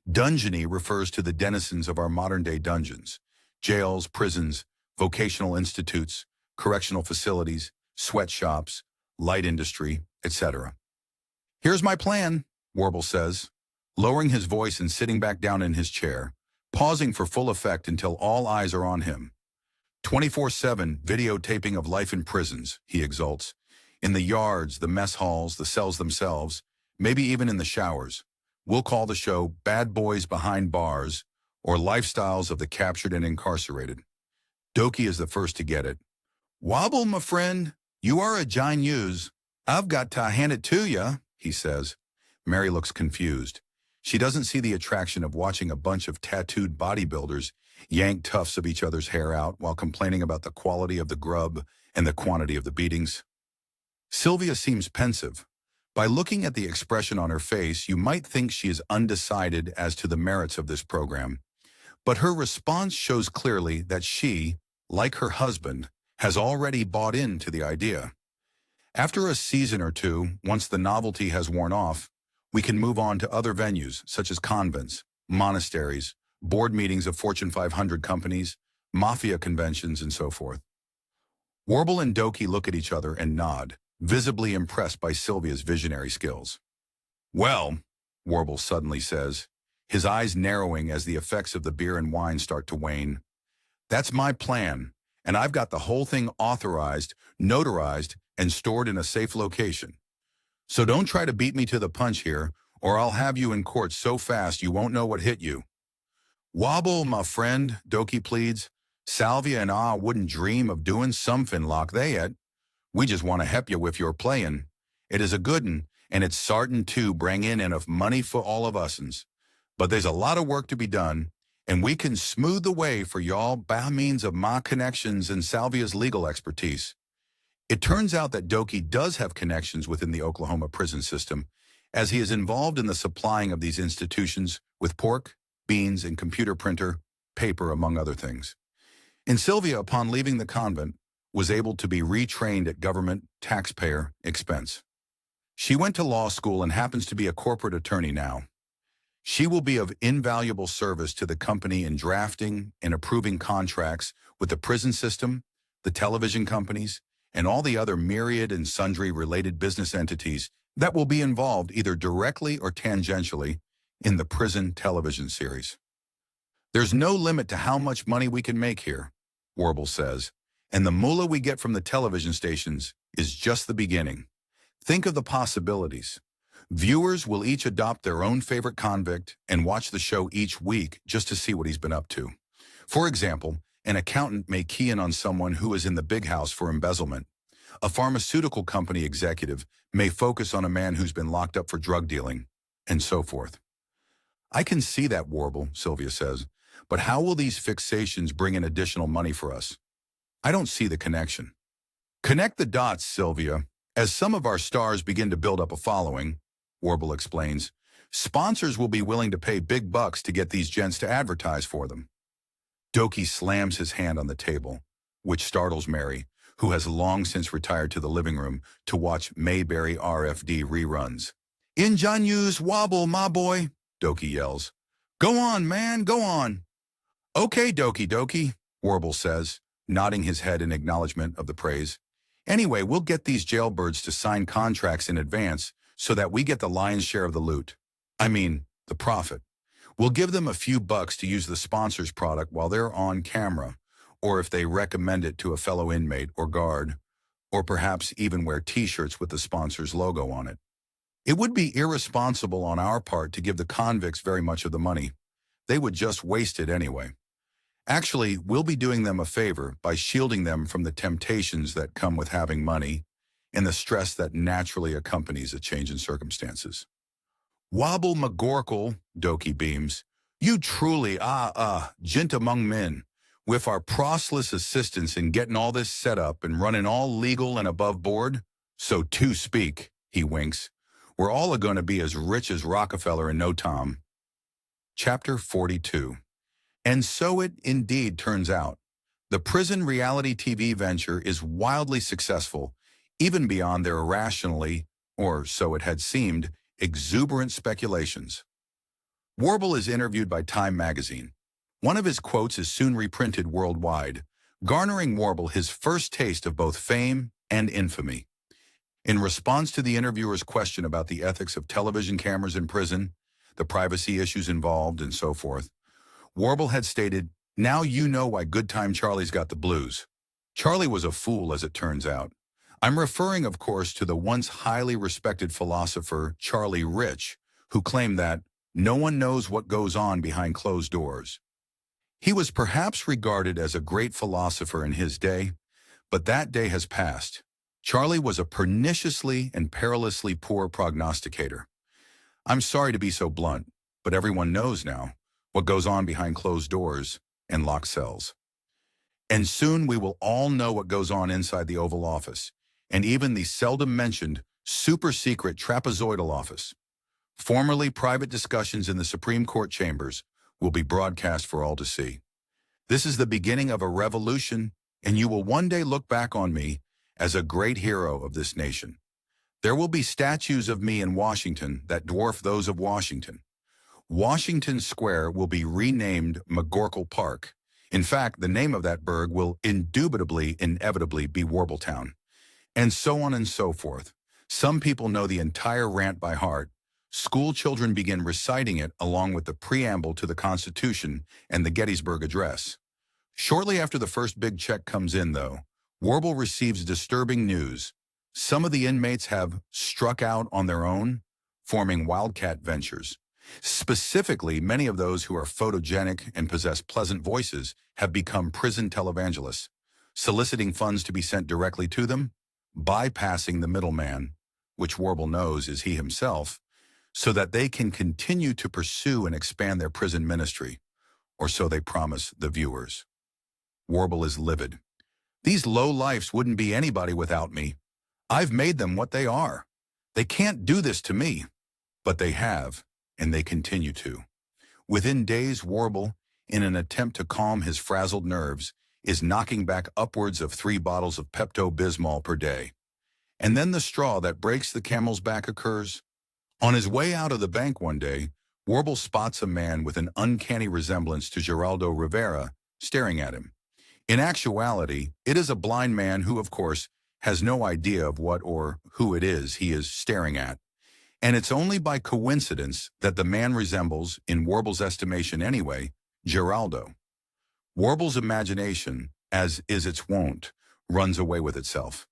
Dungeony refers to the denizens of our modern-day dungeons, jails, prisons, vocational institutes, correctional facilities, sweatshops, light industry, etc. "Here's my plan," Warble says, lowering his voice and sitting back down in his chair, pausing for full effect until all eyes are on him. 24/7 videotaping of life in prisons, he exults. In the yards, the mess halls, the cells themselves, maybe even in the showers. We'll call the show Bad Boys Behind Bars or Lifestyles of the Captured and Incarcerated. Doki is the first to get it. "Wobble, my friend, you are a genius. I've got to hand it to ya," he says. Mary looks confused. She doesn't see the attraction of watching a bunch of tattooed bodybuilders yank tufts of each other's hair out while complaining about the quality of the grub and the quantity of the beatings. Sylvia seems pensive. By looking at the expression on her face, you might think she is undecided as to the merits of this program. But her response shows clearly that she, like her husband, has already bought into the idea. After a season or two, once the novelty has worn off, we can move on to other venues such as convents, monasteries, board meetings of Fortune 500 companies, mafia conventions, and so forth. Warble and Doki look at each other and nod, visibly impressed by Sylvia's visionary skills. Well, Warble suddenly says, his eyes narrowing as the effects of the beer and wine start to wane. That's my plan, and I've got the whole thing authorized, notarized, and stored in a safe location. So don't try to beat me to the punch here, or I'll have you in court so fast you won't know what hit you. Wobble, my friend, Doki pleads. Salvia and I wouldn't dream of doing something like that. We just want to help you with your playing. It is a good un, and it's sartin to bring in enough money for all of us'ns. But there's a lot of work to be done, and we can smooth the way for y'all by means of my connections and Salvia's legal expertise. It turns out that Doki does have connections within the Oklahoma prison system, as he is involved in the supplying of these institutions with pork, beans, and computer printer, paper, among other things. And Sylvia, upon leaving the convent, was able to be retrained at government taxpayer expense. She went to law school and happens to be a corporate attorney now. She will be of invaluable service to the company in drafting and approving contracts with the prison system, the television companies, and all the other myriad and sundry related business entities that will be involved either directly or tangentially in the prison television series. There's no limit to how much money we can make here, Warble says, and the moolah we get from the television stations is just the beginning. Think of the possibilities. Viewers will each adopt their own favorite convict and watch the show each week just to see what he's been up to. For example, an accountant may key in on someone who is in the big house for embezzlement. A pharmaceutical company executive may focus on a man who's been locked up for drug dealing, and so forth. I can see that, Warble, Sylvia says, but how will these fixations bring in additional money for us? I don't see the connection. Connect the dots, Sylvia. As some of our stars begin to build up a following, Warble explains, sponsors will be willing to pay big bucks to get these gents to advertise for them. Doki slams his hand on the table, which startles Mary, who has long since retired to the living room to watch Mayberry RFD reruns. Ingenuous Wobble, my boy, Doki yells. Go on, man, go on. Okay, Doki, Warble says, nodding his head in acknowledgement of the praise. Anyway, we'll get these jailbirds to sign contracts in advance so that we get the lion's share of the loot. I mean, the profit. We'll give them a few bucks to use the sponsor's product while they're on camera, or if they recommend it to a fellow inmate or guard, or perhaps even wear t-shirts with the sponsor's logo on it. It would be irresponsible on our part to give the convicts very much of the money. They would just waste it anyway. Actually, we'll be doing them a favor by shielding them from the temptations that come with having money and the stress that naturally accompanies a change in circumstances. Warble McGorkle, Doki beams, you truly are gent among men. With our proselyt's assistance in getting all this set up and running all legal and above board, so to speak, he winks, we're all going to be as rich as Rockefeller in no time. Chapter 42. And so it indeed turns out. The prison reality TV venture is wildly successful, even beyond their irrationally, or so it had seemed, exuberant speculations. Warble is interviewed by Time magazine. One of his quotes is soon reprinted worldwide, garnering Warble his first taste of both fame and infamy. In response to the interviewer's question about the ethics of television cameras in prison, the privacy issues involved, and so forth, Warble had stated, "Now you know why Good Time Charlie's got the blues." Charlie was a fool, as it turns out. I'm referring, of course, to the once highly respected philosopher Charlie Rich, who claimed that no one knows what goes on behind closed doors. He was perhaps regarded as a great philosopher in his day, but that day has passed. Charlie was a perniciously and perilously poor prognosticator. I'm sorry to be so blunt, but everyone knows now what goes on behind closed doors and locked cells. And soon we will all know what goes on inside the Oval Office, and even the seldom mentioned super-secret trapezoidal office. Formerly private discussions in the Supreme Court chambers will be broadcast for all to see. This is the beginning of a revolution, and you will one day look back on me as a great hero of this nation. There will be statues of me in Washington that dwarf those of Washington. Washington Square will be renamed McGorkle Park, In fact, the name of that burg will indubitably, inevitably be Warbletown. And so on and so forth. Some people know the entire rant by heart. School children begin reciting it along with the preamble to the Constitution and the Gettysburg Address. Shortly after the first big check comes in, though, Warble receives disturbing news. Some of the inmates have struck out on their own, forming wildcat ventures. Specifically, many of those who are photogenic and possess pleasant voices have become prison televangelists, soliciting funds to be sent directly to them, bypassing the middleman, which Warble knows is he himself, so that they can continue to pursue and expand their prison ministry, or so they promise the viewers. Warble is livid. These low-lifes wouldn't be anybody without me. I've made them what they are. They can't do this to me, but they have, and they continue to. Within days, Warble, in an attempt to calm his frazzled nerves, is knocking back upwards of 3 bottles of Pepto-Bismol per day. And then the straw that breaks the camel's back occurs. On his way out of the bank one day, Warble spots a man with an uncanny resemblance to Geraldo Rivera staring at him. In actuality, it is a blind man who, of course, has no idea of what or who it is he is staring at. And it's only by coincidence that the man resembles, in Warble's estimation anyway, Geraldo. Warble's imagination, as is its wont, runs away with itself.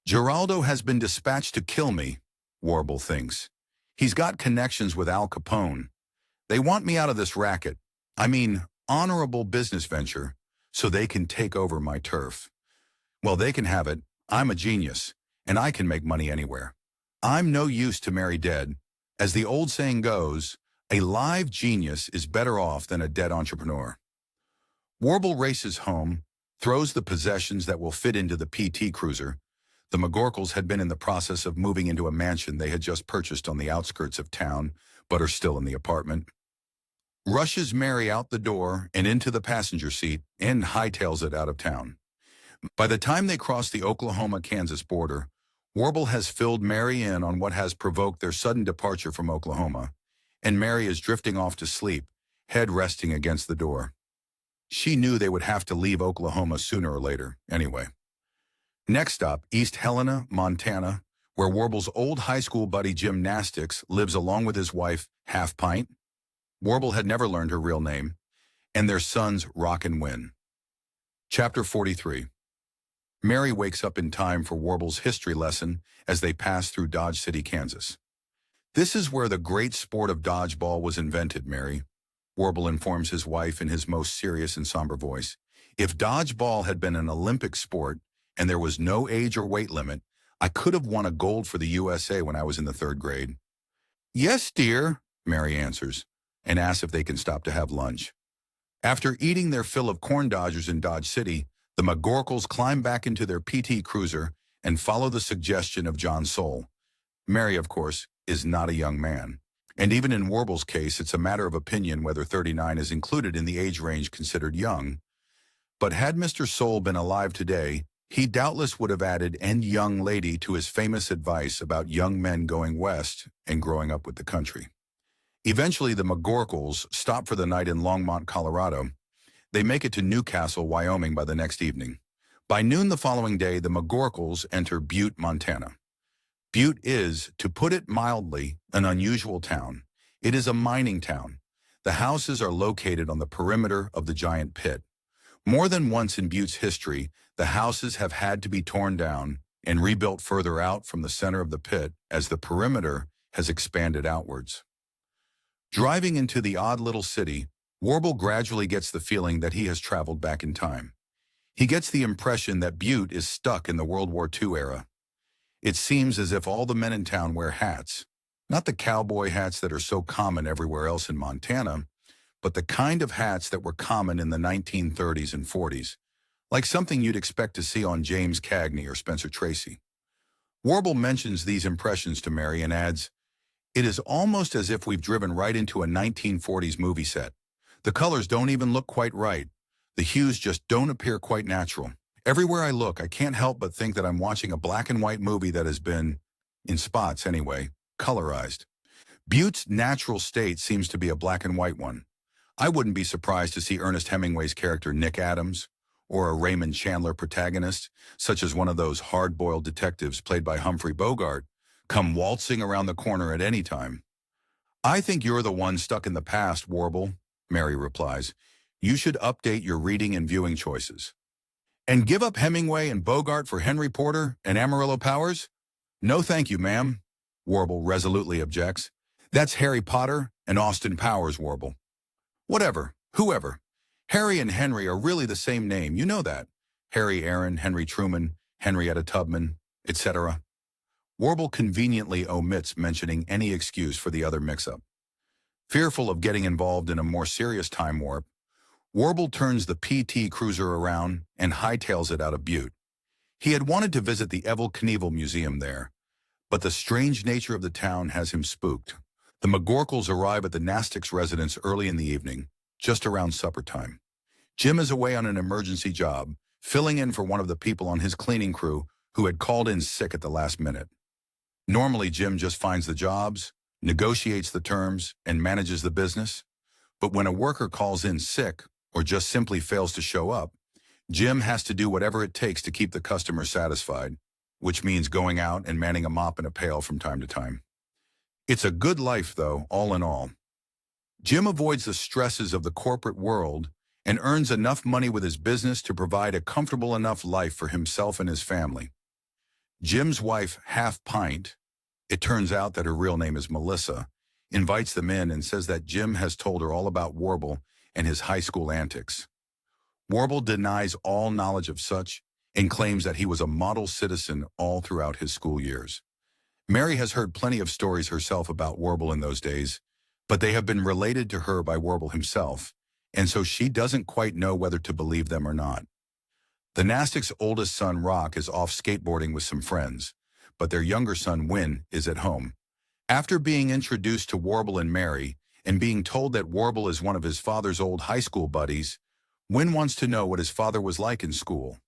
Geraldo has been dispatched to kill me, Warble thinks. He's got connections with Al Capone. They want me out of this racket, honorable business venture, so they can take over my turf. Well, they can have it. I'm a genius, and I can make money anywhere. I'm no use to Mary dead. As the old saying goes, a live genius is better off than a dead entrepreneur. Warble races home, throws the possessions that will fit into the PT cruiser. The McGorkles had been in the process of moving into a mansion they had just purchased on the outskirts of town, but are still in the apartment. Rushes Mary out the door and into the passenger seat and hightails it out of town. By the time they cross the Oklahoma-Kansas border, Warble has filled Mary in on what has provoked their sudden departure from Oklahoma, and Mary is drifting off to sleep, head resting against the door. She knew they would have to leave Oklahoma sooner or later, anyway. Next stop, East Helena, Montana, where Warble's old high school buddy Jim Nastix lives along with his wife, Half Pint. Warble had never learned her real name, and their sons Rock and Win. Chapter 43. Mary wakes up in time for Warble's history lesson as they pass through Dodge City, Kansas. This is where the great sport of dodgeball was invented, Mary, Warble informs his wife in his most serious and somber voice. If dodgeball had been an Olympic sport and there was no age or weight limit, I could have won a gold for the U.S.A. when I was in the 3rd grade. Yes, dear, Mary answers, and asks if they can stop to have lunch. After eating their fill of corn dodgers in Dodge City, the McGorkles climb back into their PT cruiser and follow the suggestion of John Soule. Mary, of course, is not a young man. And even in Warble's case, it's a matter of opinion whether 39 is included in the age range considered young. But had Mr. Soule been alive today, he doubtless would have added "and young lady" to his famous advice about young men going west and growing up with the country. Eventually, the McGorkles stop for the night in Longmont, Colorado. They make it to Newcastle, Wyoming by the next evening. By noon the following day, the McGorkles enter Butte, Montana. Butte is, to put it mildly, an unusual town. It is a mining town. The houses are located on the perimeter of the giant pit. More than once in Butte's history, the houses have had to be torn down and rebuilt further out from the center of the pit as the perimeter has expanded outwards. Driving into the odd little city, Warble gradually gets the feeling that he has traveled back in time. He gets the impression that Butte is stuck in the World War II era. It seems as if all the men in town wear hats, not the cowboy hats that are so common everywhere else in Montana, but the kind of hats that were common in the 1930s and 40s, like something you'd expect to see on James Cagney or Spencer Tracy. Warble mentions these impressions to Mary and adds, "It is almost as if we've driven right into a 1940s movie set. The colors don't even look quite right. The hues just don't appear quite natural. Everywhere I look, I can't help but think that I'm watching a black and white movie that has been, in spots anyway, colorized. Butte's natural state seems to be a black and white one. I wouldn't be surprised to see Ernest Hemingway's character Nick Adams, or a Raymond Chandler protagonist, such as one of those hard-boiled detectives played by Humphrey Bogart, come waltzing around the corner at any time. I think you're the one stuck in the past, Warble, Mary replies. You should update your reading and viewing choices. And give up Hemingway and Bogart for Henry Porter and Amarillo Powers? No thank you, ma'am, Warble resolutely objects. That's Harry Potter and Austin Powers, Warble. Whatever, whoever. Harry and Henry are really the same name, you know that. Harry Aaron, Henry Truman, Henrietta Tubman, etc. Warble conveniently omits mentioning any excuse for the other mix-up. Fearful of getting involved in a more serious time warp, Warble turns the PT Cruiser around and hightails it out of Butte. He had wanted to visit the Evel Knievel Museum there, but the strange nature of the town has him spooked. The McGorkles arrive at the Nastics' residence early in the evening, just around supper time. Jim is away on an emergency job, filling in for one of the people on his cleaning crew who had called in sick at the last minute. Normally, Jim just finds the jobs, negotiates the terms, and manages the business. But when a worker calls in sick or just simply fails to show up, Jim has to do whatever it takes to keep the customer satisfied, which means going out and manning a mop and a pail from time to time. It's a good life, though, all in all. Jim avoids the stresses of the corporate world and earns enough money with his business to provide a comfortable enough life for himself and his family. Jim's wife, Half Pint, it turns out that her real name is Melissa, invites them in and says that Jim has told her all about Warble and his high school antics. Warble denies all knowledge of such and claims that he was a model citizen all throughout his school years. Mary has heard plenty of stories herself about Warble in those days, but they have been related to her by Warble himself, and so she doesn't quite know whether to believe them or not. The Nastics' oldest son, Rock, is off skateboarding with some friends, but their younger son, Win, is at home. After being introduced to Warble and Mary, and being told that Warble is one of his father's old high school buddies, Win wants to know what his father was like in school.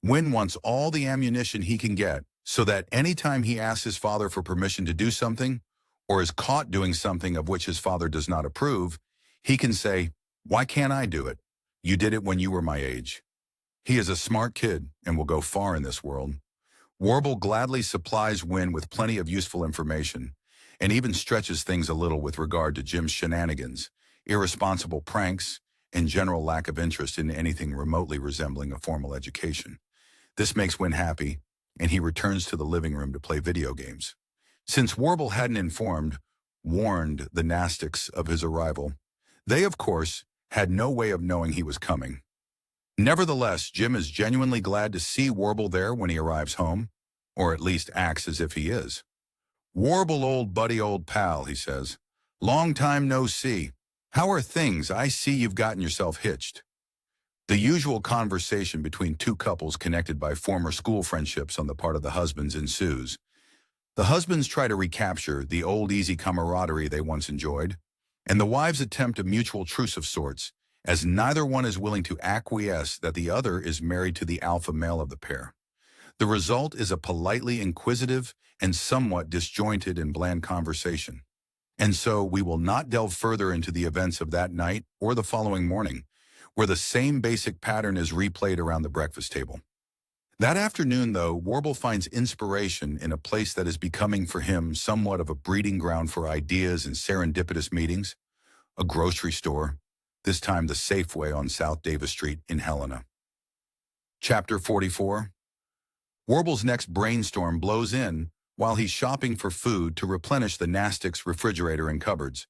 Win wants all the ammunition he can get so that anytime he asks his father for permission to do something, or is caught doing something of which his father does not approve, he can say, "Why can't I do it? You did it when you were my age." He is a smart kid and will go far in this world. Warble gladly supplies Win with plenty of useful information, and even stretches things a little with regard to Jim's shenanigans, irresponsible pranks, and general lack of interest in anything remotely resembling a formal education. This makes Win happy, and he returns to the living room to play video games. Since Warble hadn't warned the Nastics of his arrival, they, of course, had no way of knowing he was coming. Nevertheless, Jim is genuinely glad to see Warble there when he arrives home, or at least acts as if he is. "Warble, old buddy, old pal," he says. "Long time no see. How are things? I see you've gotten yourself hitched." The usual conversation between two couples connected by former school friendships on the part of the husbands ensues. The husbands try to recapture the old easy camaraderie they once enjoyed, and the wives attempt a mutual truce of sorts, as neither one is willing to acquiesce that the other is married to the alpha male of the pair. The result is a politely inquisitive and somewhat disjointed and bland conversation. And so we will not delve further into the events of that night or the following morning, where the same basic pattern is replayed around the breakfast table. That afternoon, though, Warble finds inspiration in a place that is becoming for him somewhat of a breeding ground for ideas and serendipitous meetings, a grocery store, this time the Safeway on South Davis Street in Helena. Chapter 44. Warble's next brainstorm blows in while he's shopping for food to replenish the Nastics' refrigerator and cupboards.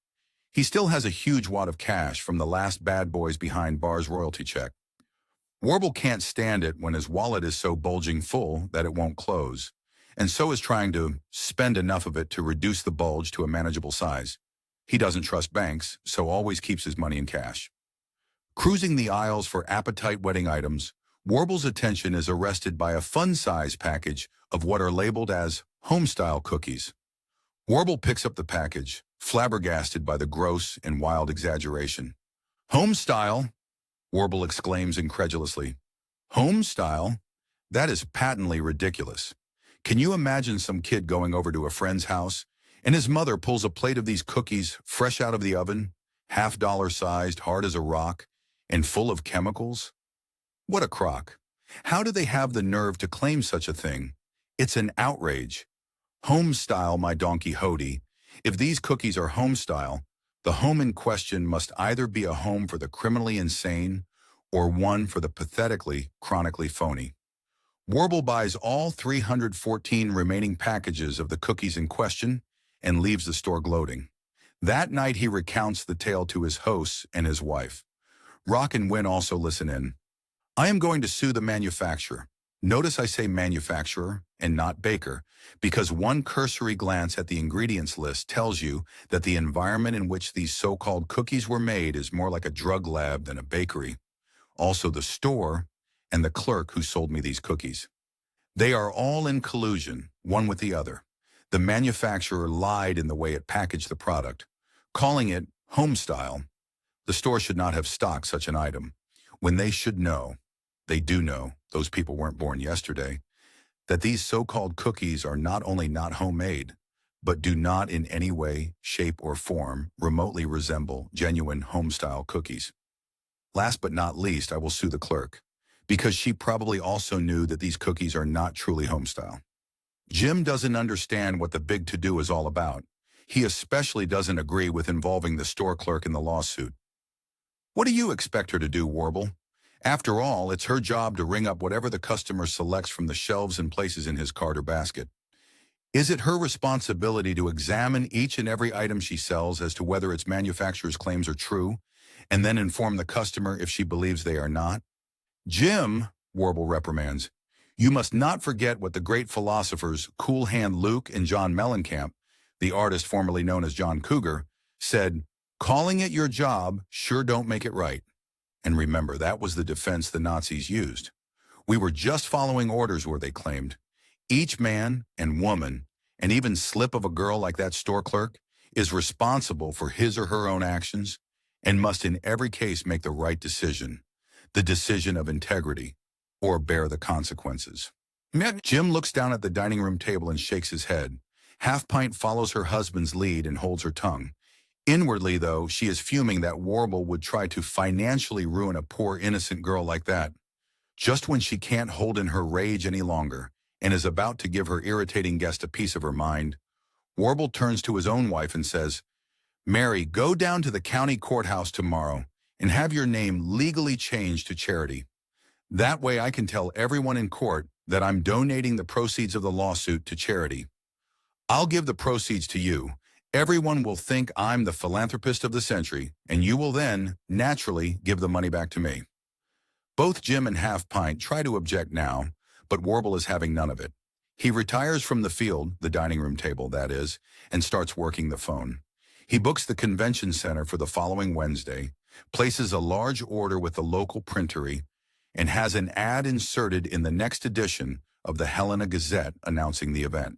He still has a huge wad of cash from the last Bad Boys Behind Bars royalty check. Warble can't stand it when his wallet is so bulging full that it won't close, and so is trying to spend enough of it to reduce the bulge to a manageable size. He doesn't trust banks, so always keeps his money in cash. Cruising the aisles for appetite-whetting items, Warble's attention is arrested by a fun-size package of what are labeled as home-style cookies. Warble picks up the package, flabbergasted by the gross and wild exaggeration. "Home-style?" Warble exclaims incredulously. "Home-style? That is patently ridiculous. Can you imagine some kid going over to a friend's house, and his mother pulls a plate of these cookies fresh out of the oven, half dollar-sized, hard as a rock, and full of chemicals? What a crock. How do they have the nerve to claim such a thing? It's an outrage. Home style, my Don Quixote. If these cookies are home style, the home in question must either be a home for the criminally insane or one for the pathetically, chronically phony. Warble buys all 314 remaining packages of the cookies in question and leaves the store gloating. That night he recounts the tale to his hosts and his wife. Rock and Win also listen in. I am going to sue the manufacturer. Notice I say manufacturer and not baker, because one cursory glance at the ingredients list tells you that the environment in which these so-called cookies were made is more like a drug lab than a bakery. Also the store and the clerk who sold me these cookies. They are all in collusion, one with the other. The manufacturer lied in the way it packaged the product, calling it home style. The store should not have stocked such an item, when they should know, they do know, those people weren't born yesterday, that these so-called cookies are not only not homemade, but do not in any way, shape, or form remotely resemble genuine home-style cookies. Last but not least, I will sue the clerk, because she probably also knew that these cookies are not truly home-style. Jim doesn't understand what the big to-do is all about. He especially doesn't agree with involving the store clerk in the lawsuit. What do you expect her to do, Warble? After all, it's her job to ring up whatever the customer selects from the shelves and places in his cart or basket. Is it her responsibility to examine each and every item she sells as to whether its manufacturer's claims are true, and then inform the customer if she believes they are not? Jim, Warble reprimands, you must not forget what the great philosophers Cool Hand Luke and John Mellencamp, the artist formerly known as John Cougar, said, calling it your job sure don't make it right. And remember, that was the defense the Nazis used. We were just following orders, were they claimed. Each man and woman, and even slip of a girl like that store clerk, is responsible for his or her own actions and must in every case make the right decision, the decision of integrity, or bear the consequences. Jim looks down at the dining room table and shakes his head. Half Pint follows her husband's lead and holds her tongue. Inwardly, though, she is fuming that Warble would try to financially ruin a poor innocent girl like that, just when she can't hold in her rage any longer and is about to give her irritating guest a piece of her mind. Warble turns to his own wife and says, Mary, go down to the county courthouse tomorrow and have your name legally changed to Charity. That way I can tell everyone in court that I'm donating the proceeds of the lawsuit to charity. I'll give the proceeds to you. Everyone will think I'm the philanthropist of the century, and you will then, naturally, give the money back to me. Both Jim and Half Pint try to object now, but Warble is having none of it. He retires from the field, the dining room table, that is, and starts working the phone. He books the convention center for the following Wednesday, places a large order with the local printery, and has an ad inserted in the next edition of the Helena Gazette announcing the event.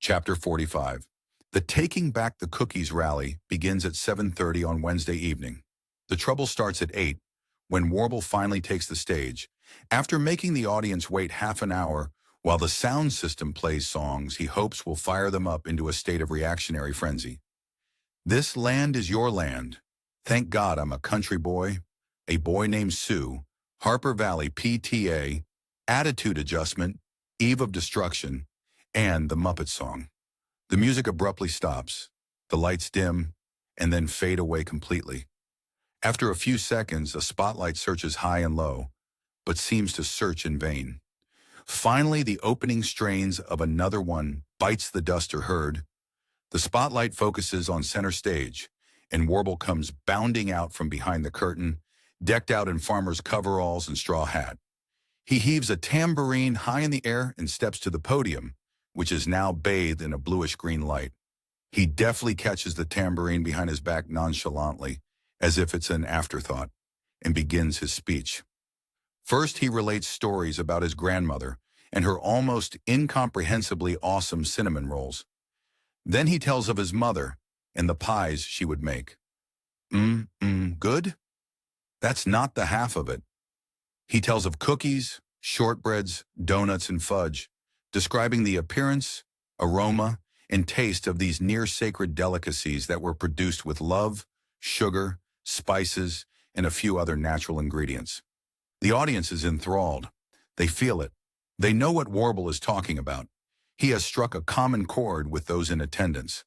Chapter 45. The Taking Back the Cookies rally begins at 7:30 on Wednesday evening. The trouble starts at 8, when Warble finally takes the stage, after making the audience wait half an hour while the sound system plays songs he hopes will fire them up into a state of reactionary frenzy. This land is your land. Thank God I'm a country boy, a boy named Sue, Harper Valley PTA, Attitude Adjustment, Eve of Destruction, and the Muppet Song. The music abruptly stops, the lights dim, and then fade away completely. After a few seconds, a spotlight searches high and low, but seems to search in vain. Finally, the opening strains of another one bites the dust are heard. The spotlight focuses on center stage, and Warble comes bounding out from behind the curtain, decked out in farmer's coveralls and straw hat. He heaves a tambourine high in the air and steps to the podium, which is now bathed in a bluish-green light. He deftly catches the tambourine behind his back nonchalantly, as if it's an afterthought, and begins his speech. First, he relates stories about his grandmother and her almost incomprehensibly awesome cinnamon rolls. Then he tells of his mother and the pies she would make. Good? That's not the half of it. He tells of cookies, shortbreads, donuts, and fudge, describing the appearance, aroma, and taste of these near-sacred delicacies that were produced with love, sugar, spices, and a few other natural ingredients. The audience is enthralled. They feel it. They know what Warble is talking about. He has struck a common chord with those in attendance.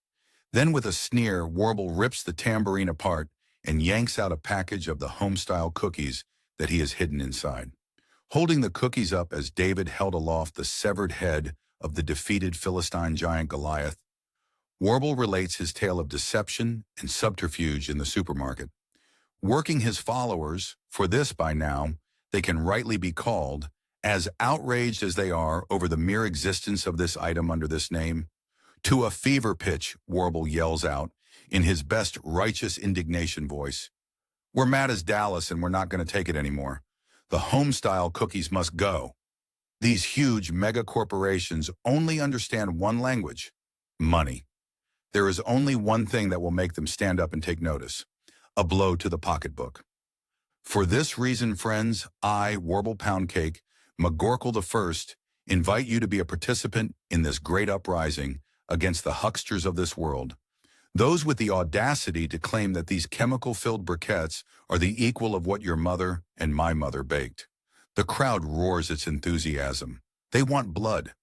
Then with a sneer, Warble rips the tambourine apart and yanks out a package of the home-style cookies that he has hidden inside. Holding the cookies up as David held aloft the severed head of the defeated Philistine giant Goliath, Warble relates his tale of deception and subterfuge in the supermarket. Working his followers, for this by now, they can rightly be called, as outraged as they are over the mere existence of this item under this name. To a fever pitch, Warble yells out, in his best righteous indignation voice, "We're mad as Dallas and we're not going to take it anymore. The home-style cookies must go." These huge mega-corporations only understand one language: money. There is only one thing that will make them stand up and take notice: a blow to the pocketbook. For this reason, friends, I, Warble Poundcake McGorkle I, invite you to be a participant in this great uprising against the hucksters of this world, those with the audacity to claim that these chemical-filled briquettes are the equal of what your mother and my mother baked. The crowd roars its enthusiasm. They want blood.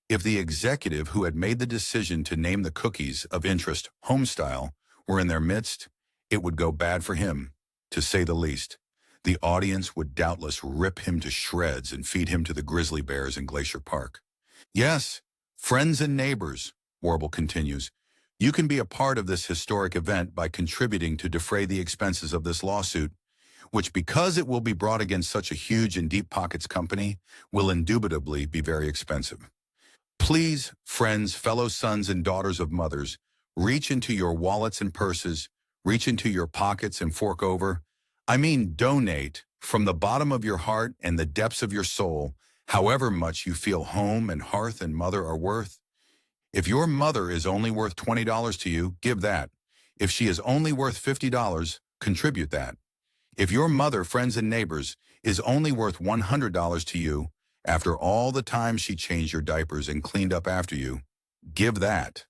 If the executive who had made the decision to name the cookies of interest homestyle were in their midst, it would go bad for him, to say the least. The audience would doubtless rip him to shreds and feed him to the grizzly bears in Glacier Park. Yes, friends and neighbors, Warble continues, you can be a part of this historic event by contributing to defray the expenses of this lawsuit, which, because it will be brought against such a huge and deep pockets company, will indubitably be very expensive. Please, friends, fellow sons and daughters of mothers, reach into your wallets and purses, reach into your pockets and fork over. I mean, donate from the bottom of your heart and the depths of your soul, however much you feel home and hearth and mother are worth. If your mother is only worth $20 to you, give that. If she is only worth $50, contribute that. If your mother, friends and neighbors, is only worth $100 to you, after all the time she changed your diapers and cleaned up after you, give that.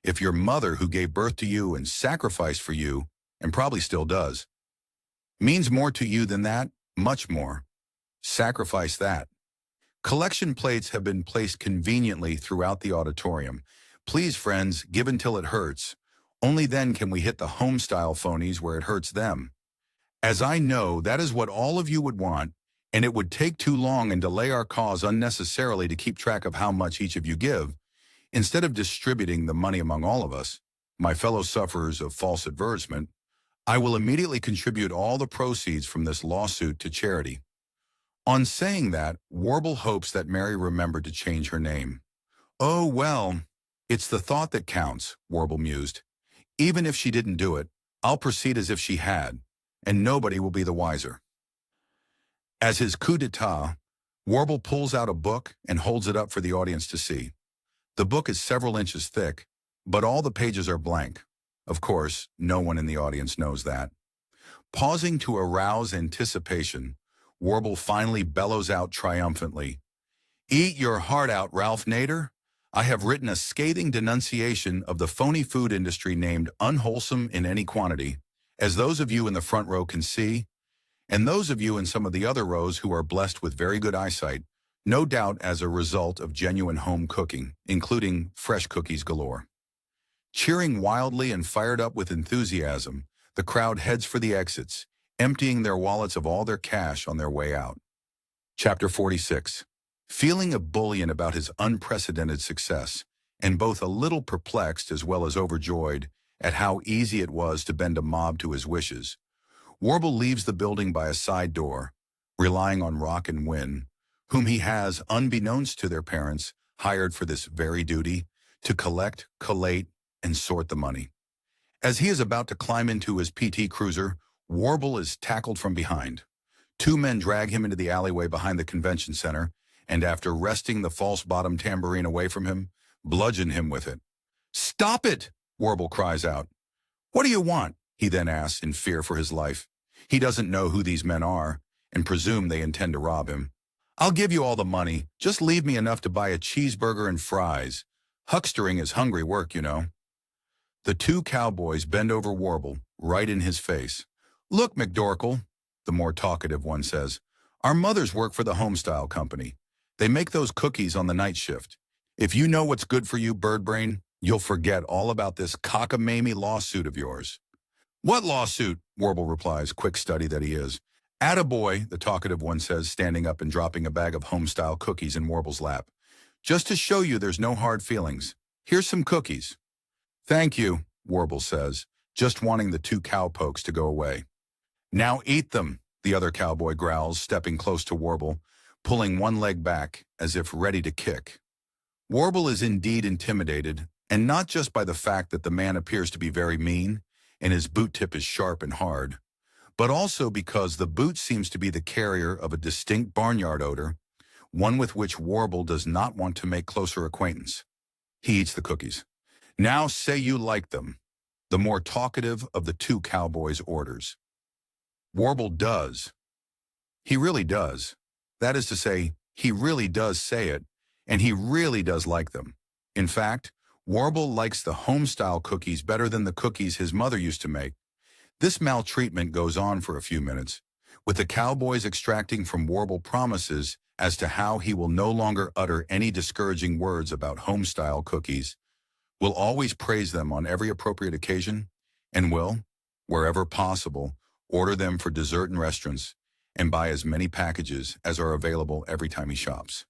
If your mother, who gave birth to you and sacrificed for you, and probably still does, means more to you than that, much more, sacrifice that. Collection plates have been placed conveniently throughout the auditorium. Please, friends, give until it hurts. Only then can we hit the home-style phonies where it hurts them. As I know, that is what all of you would want, and it would take too long and delay our cause unnecessarily to keep track of how much each of you give. Instead of distributing the money among all of us, my fellow sufferers of false advertisement, I will immediately contribute all the proceeds from this lawsuit to charity. On saying that, Warble hopes that Mary remembered to change her name. Oh, well, it's the thought that counts, Warble mused. Even if she didn't do it, I'll proceed as if she had, and nobody will be the wiser. As his coup d'etat, Warble pulls out a book and holds it up for the audience to see. The book is several inches thick, but all the pages are blank. Of course, no one in the audience knows that. Pausing to arouse anticipation, Warble finally bellows out triumphantly, "Eat your heart out, Ralph Nader. I have written a scathing denunciation of the phony food industry named unwholesome in any quantity, as those of you in the front row can see, and those of you in some of the other rows who are blessed with very good eyesight, no doubt as a result of genuine home cooking, including fresh cookies galore." Cheering wildly and fired up with enthusiasm, the crowd heads for the exits, emptying their wallets of all their cash on their way out. Chapter 46. Feeling ebullient about his unprecedented success, and both a little perplexed as well as overjoyed at how easy it was to bend a mob to his wishes, Warble leaves the building by a side door, relying on Rock and Win, whom he has, unbeknownst to their parents, hired for this very duty, to collect, collate, and sort the money. As he is about to climb into his PT Cruiser, Warble is tackled from behind. Two men drag him into the alleyway behind the convention center, and after wresting the false-bottom tambourine away from him, bludgeon him with it. "Stop it!" Warble cries out. "What do you want?" he then asks in fear for his life. He doesn't know who these men are, and presume they intend to rob him. "I'll give you all the money. Just leave me enough to buy a cheeseburger and fries. Huckstering is hungry work, you know." The two cowboys bend over Warble, right in his face. "Look, McGorkle," the more talkative one says, "our mothers work for the Homestyle Company. They make those cookies on the night shift. If you know what's good for you, Birdbrain, you'll forget all about this cockamamie lawsuit of yours." "What lawsuit?" Warble replies, quick study that he is. "Attaboy," the talkative one says, standing up and dropping a bag of Homestyle cookies in Warble's lap. "Just to show you there's no hard feelings. Here's some cookies." "Thank you," Warble says, just wanting the two cowpokes to go away. "Now eat them," the other cowboy growls, stepping close to Warble, pulling one leg back as if ready to kick. Warble is indeed intimidated, and not just by the fact that the man appears to be very mean, and his boot tip is sharp and hard, but also because the boot seems to be the carrier of a distinct barnyard odor, one with which Warble does not want to make closer acquaintance. He eats the cookies. "Now say you like them," the more talkative of the two cowboys orders. Warble does. He really does. That is to say, he really does say it, and he really does like them. In fact, Warble likes the Homestyle cookies better than the cookies his mother used to make. This maltreatment goes on for a few minutes, with the cowboys extracting from Warble promises as to how he will no longer utter any discouraging words about Homestyle cookies, will always praise them on every appropriate occasion, and will, wherever possible, order them for dessert in restaurants, and buy as many packages as are available every time he shops.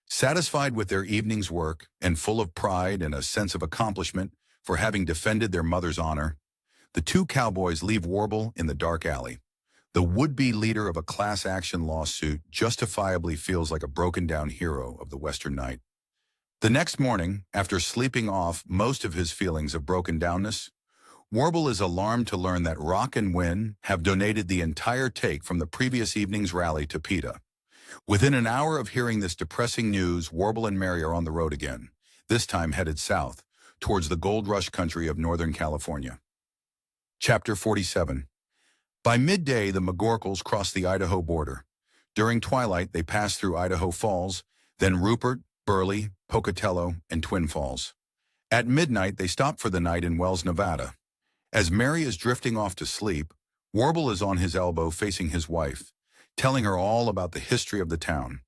Satisfied with their evening's work and full of pride and a sense of accomplishment for having defended their mother's honor, the two cowboys leave Warble in the dark alley. The would-be leader of a class-action lawsuit justifiably feels like a broken-down hero of the Western night. The next morning, after sleeping off most of his feelings of broken downness, Warble is alarmed to learn that Rock and Win have donated the entire take from the previous evening's rally to PETA. Within an hour of hearing this depressing news, Warble and Mary are on the road again, this time headed south, towards the gold rush country of Northern California. Chapter 47. By midday, the McGorkles cross the Idaho border. During twilight, they pass through Idaho Falls, then Rupert, Burley, Pocatello, and Twin Falls. At midnight, they stop for the night in Wells, Nevada. As Mary is drifting off to sleep, Warble is on his elbow facing his wife, telling her all about the history of the town.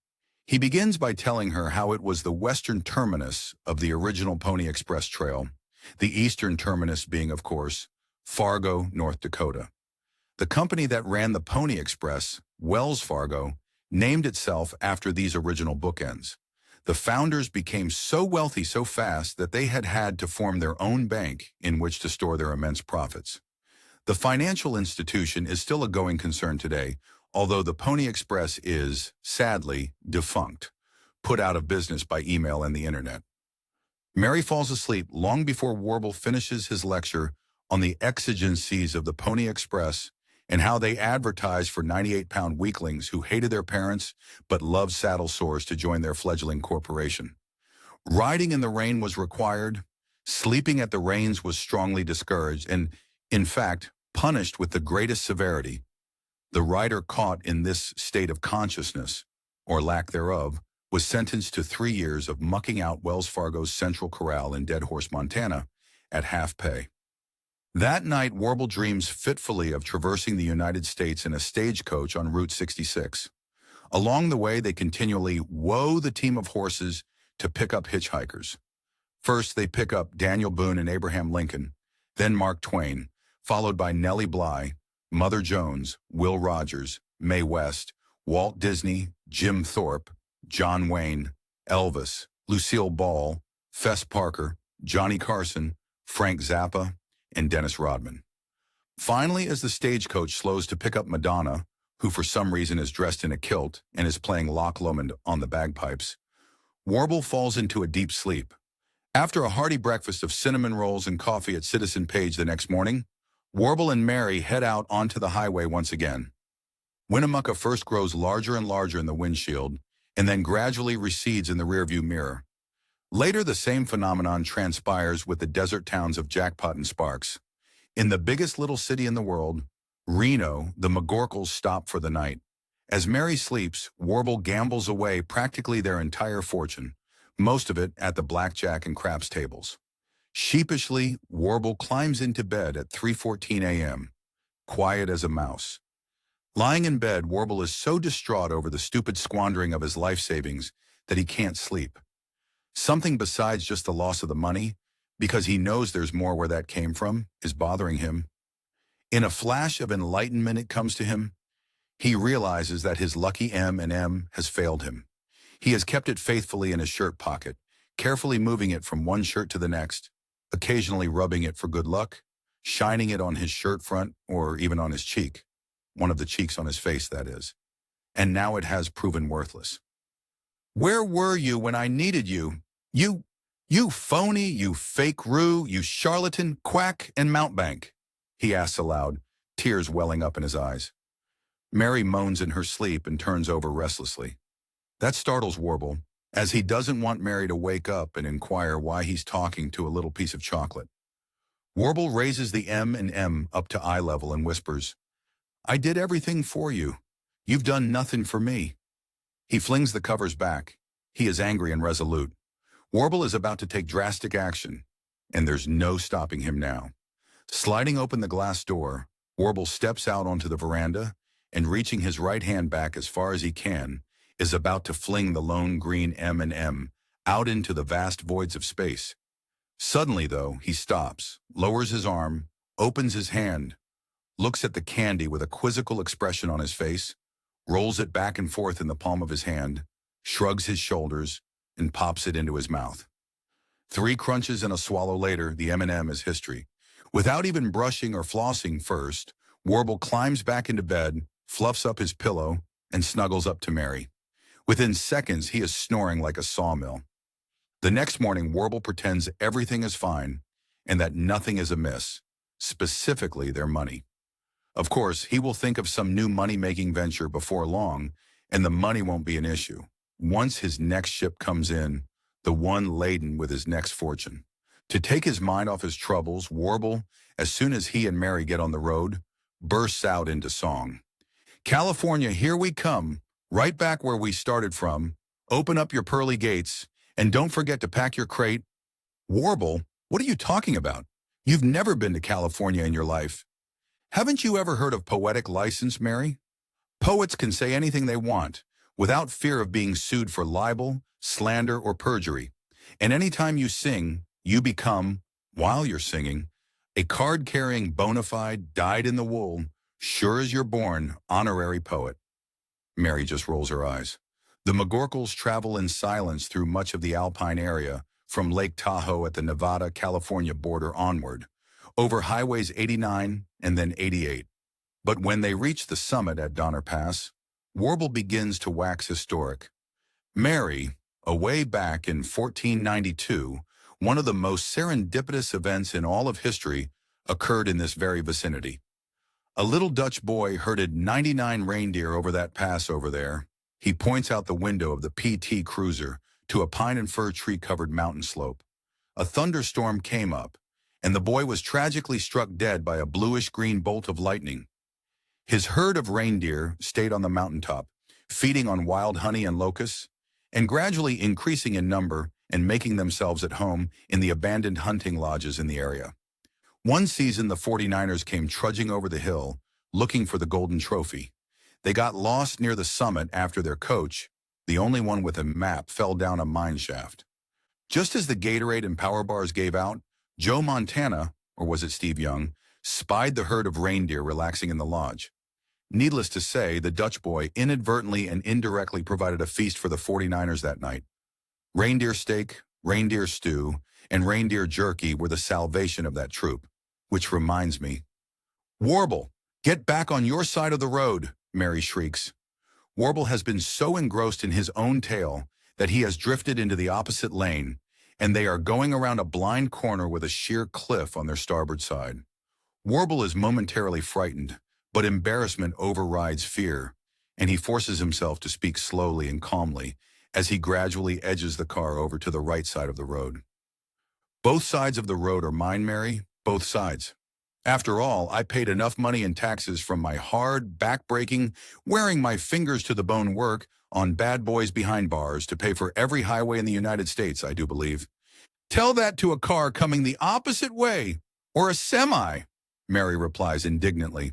He begins by telling her how it was the western terminus of the original Pony Express Trail, the eastern terminus being, of course, Fargo, North Dakota. The company that ran the Pony Express, Wells Fargo, named itself after these original bookends. The founders became so wealthy so fast that they had to form their own bank in which to store their immense profits. The financial institution is still a going concern today, although the Pony Express is, sadly, defunct, put out of business by email and the internet. Mary falls asleep long before Warble finishes his lecture on the exigencies of the Pony Express and how they advertised for 98-pound weaklings who hated their parents but loved saddle sores to join their fledgling corporation. Riding in the rain was required, sleeping at the reins was strongly discouraged, and, in fact, punished with the greatest severity. The rider caught in this state of consciousness, or lack thereof, was sentenced to 3 years of mucking out Wells Fargo's Central Corral in Dead Horse, Montana, at half pay. That night, Warble dreams fitfully of traversing the United States in a stagecoach on Route 66. Along the way, they continually woe the team of horses to pick up hitchhikers. First, they pick up Daniel Boone and Abraham Lincoln, then Mark Twain, followed by Nellie Bly, Mother Jones, Will Rogers, Mae West, Walt Disney, Jim Thorpe, John Wayne, Elvis, Lucille Ball, Fess Parker, Johnny Carson, Frank Zappa, and Dennis Rodman. Finally, as the stagecoach slows to pick up Madonna, who for some reason is dressed in a kilt and is playing Loch Lomond on the bagpipes, Warble falls into a deep sleep. After a hearty breakfast of cinnamon rolls and coffee at Citizen Page the next morning, Warble and Mary head out onto the highway once again. Winnemucca first grows larger and larger in the windshield, and then gradually recedes in the rearview mirror. Later, the same phenomenon transpires with the desert towns of Jackpot and Sparks. In the biggest little city in the world, Reno, the McGorkles stop for the night. As Mary sleeps, Warble gambles away practically their entire fortune, most of it at the blackjack and craps tables. Sheepishly, Warble climbs into bed at 3:14 a.m., quiet as a mouse. Lying in bed, Warble is so distraught over the stupid squandering of his life savings that he can't sleep. Something besides just the loss of the money, because he knows there's more where that came from, is bothering him. In a flash of enlightenment it comes to him. He realizes that his lucky M&M has failed him. He has kept it faithfully in his shirt pocket, carefully moving it from one shirt to the next, occasionally rubbing it for good luck, shining it on his shirt front or even on his cheek. One of the cheeks on his face, that is. And now it has proven worthless. "Where were you when I needed you? You phony, you fake rue, you charlatan, quack, and mountebank," he asks aloud, tears welling up in his eyes. Mary moans in her sleep and turns over restlessly. That startles Warble, as he doesn't want Mary to wake up and inquire why he's talking to a little piece of chocolate. Warble raises the M&M up to eye level and whispers, "I did everything for you. You've done nothing for me." He flings the covers back. He is angry and resolute. Warble is about to take drastic action, and there's no stopping him now. Sliding open the glass door, Warble steps out onto the veranda and, reaching his right hand back as far as he can, is about to fling the lone green M&M out into the vast voids of space. Suddenly, though, he stops, lowers his arm, opens his hand, looks at the candy with a quizzical expression on his face, rolls it back and forth in the palm of his hand, shrugs his shoulders, and pops it into his mouth. 3 crunches and a swallow later, the M&M is history. Without even brushing or flossing first, Warble climbs back into bed, fluffs up his pillow, and snuggles up to Mary. Within seconds, he is snoring like a sawmill. The next morning, Warble pretends everything is fine and that nothing is amiss, specifically their money. Of course, he will think of some new money-making venture before long, and the money won't be an issue. Once his next ship comes in, the one laden with his next fortune. To take his mind off his troubles, Warble, as soon as he and Mary get on the road, bursts out into song. "California, here we come, right back where we started from. Open up your pearly gates, and don't forget to pack your crate." "Warble, what are you talking about? You've never been to California in your life." "Haven't you ever heard of poetic license, Mary? Poets can say anything they want, without fear of being sued for libel, slander, or perjury. And anytime you sing, you become, while you're singing, a card-carrying bona fide, dyed-in-the-wool, sure as you're born, honorary poet." Mary just rolls her eyes. The McGorkles travel in silence through much of the Alpine area, from Lake Tahoe at the Nevada-California border onward, over highways 89 and then 88. But when they reach the summit at Donner Pass, Warble begins to wax historic. Mary, away back in 1492, one of the most serendipitous events in all of history occurred in this very vicinity. A little Dutch boy herded 99 reindeer over that pass over there. He points out the window of the PT Cruiser to a pine and fir tree-covered mountain slope. A thunderstorm came up, and the boy was tragically struck dead by a bluish-green bolt of lightning. His herd of reindeer stayed on the mountaintop, feeding on wild honey and locusts, and gradually increasing in number and making themselves at home in the abandoned hunting lodges in the area. One season, the 49ers came trudging over the hill, looking for the golden trophy. They got lost near the summit after their coach, the only one with a map, fell down a mine shaft. Just as the Gatorade and power bars gave out, Joe Montana, or was it Steve Young, spied the herd of reindeer relaxing in the lodge. Needless to say, the Dutch boy inadvertently and indirectly provided a feast for the 49ers that night. Reindeer steak, reindeer stew, and reindeer jerky were the salvation of that troop. Which reminds me. "Warble, get back on your side of the road," Mary shrieks. Warble has been so engrossed in his own tale that he has drifted into the opposite lane, and they are going around a blind corner with a sheer cliff on their starboard side. Warble is momentarily frightened, but embarrassment overrides fear, and he forces himself to speak slowly and calmly as he gradually edges the car over to the right side of the road. "Both sides of the road are mine, Mary, both sides. After all, I paid enough money in taxes from my hard, back-breaking, wearing my fingers to the bone work on bad boys behind bars to pay for every highway in the United States, I do believe. Tell that to a car coming the opposite way, or a semi, Mary replies indignantly.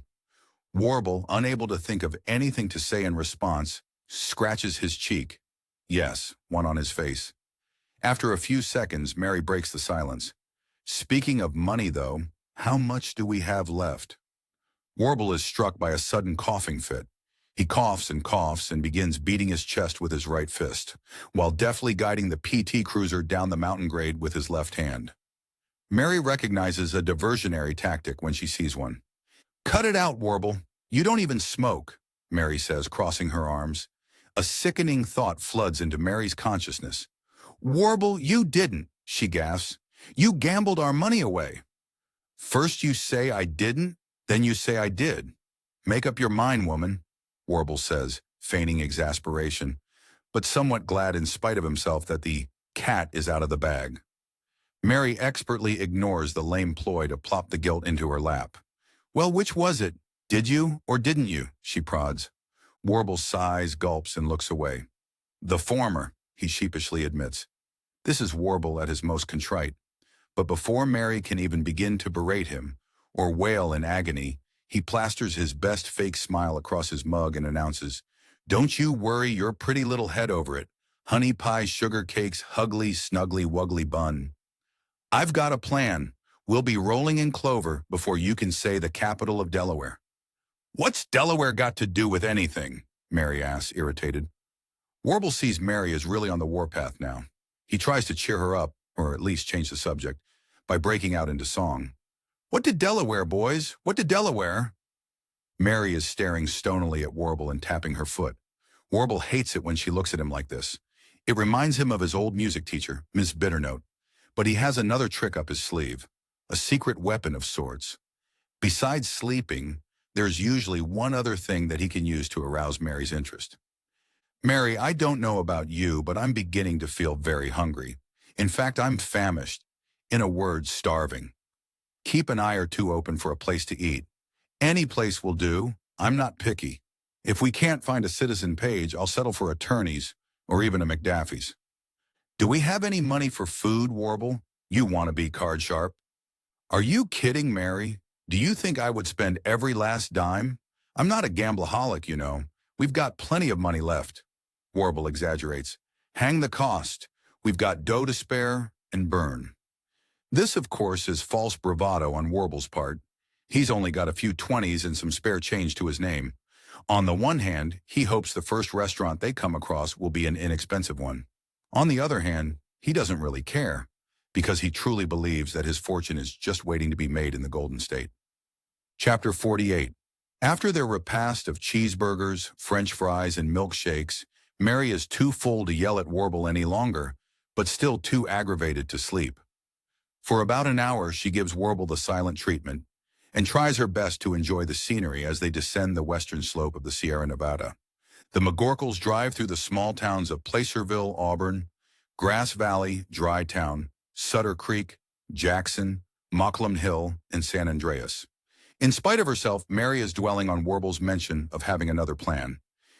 Warble, unable to think of anything to say in response, scratches his cheek. Yes, one on his face. After a few seconds, Mary breaks the silence. Speaking of money, though, how much do we have left? Warble is struck by a sudden coughing fit. He coughs and begins beating his chest with his right fist, while deftly guiding the PT Cruiser down the mountain grade with his left hand. Mary recognizes a diversionary tactic when she sees one. Cut it out, Warble. You don't even smoke, Mary says, crossing her arms. A sickening thought floods into Mary's consciousness. Warble, you didn't, she gasps. You gambled our money away. First you say I didn't, then you say I did. Make up your mind, woman, Warble says, feigning exasperation, but somewhat glad in spite of himself that the cat is out of the bag. Mary expertly ignores the lame ploy to plop the guilt into her lap. Well, which was it? Did you or didn't you? She prods. Warble sighs, gulps, and looks away. The former, he sheepishly admits. This is Warble at his most contrite. But before Mary can even begin to berate him, or wail in agony, he plasters his best fake smile across his mug and announces, Don't you worry your pretty little head over it. Honey pie, sugar cakes, hugly, snuggly, wuggly bun. I've got a plan. We'll be rolling in clover before you can say the capital of Delaware. What's Delaware got to do with anything? Mary asks, irritated. Warble sees Mary as really on the warpath now. He tries to cheer her up, or at least change the subject, by breaking out into song. What did Delaware, boys? What did Delaware? Mary is staring stonily at Warble and tapping her foot. Warble hates it when she looks at him like this. It reminds him of his old music teacher, Miss Bitternote. But he has another trick up his sleeve, a secret weapon of sorts. Besides sleeping, there's usually one other thing that he can use to arouse Mary's interest. Mary, I don't know about you, but I'm beginning to feel very hungry. In fact, I'm famished. In a word, starving. Keep an eye or two open for a place to eat. Any place will do. I'm not picky. If we can't find a Citizen Page, I'll settle for a Turney's or even a McDaffie's. Do we have any money for food, Warble? You want to be card sharp. Are you kidding, Mary? Do you think I would spend every last dime? I'm not a gambleaholic, you know. We've got plenty of money left. Warble exaggerates. Hang the cost. We've got dough to spare and burn. This, of course, is false bravado on Warble's part. He's only got a few 20s and some spare change to his name. On the one hand, he hopes the first restaurant they come across will be an inexpensive one. On the other hand, he doesn't really care, because he truly believes that his fortune is just waiting to be made in the Golden State. Chapter 48. After their repast of cheeseburgers, French fries, and milkshakes, Mary is too full to yell at Warble any longer, but still too aggravated to sleep. For about an hour, she gives Warble the silent treatment and tries her best to enjoy the scenery as they descend the western slope of the Sierra Nevada. The McGorkles drive through the small towns of Placerville, Auburn, Grass Valley, Dry Town, Sutter Creek, Jackson, Mocklam Hill, and San Andreas. In spite of herself, Mary is dwelling on Warble's mention of having another plan.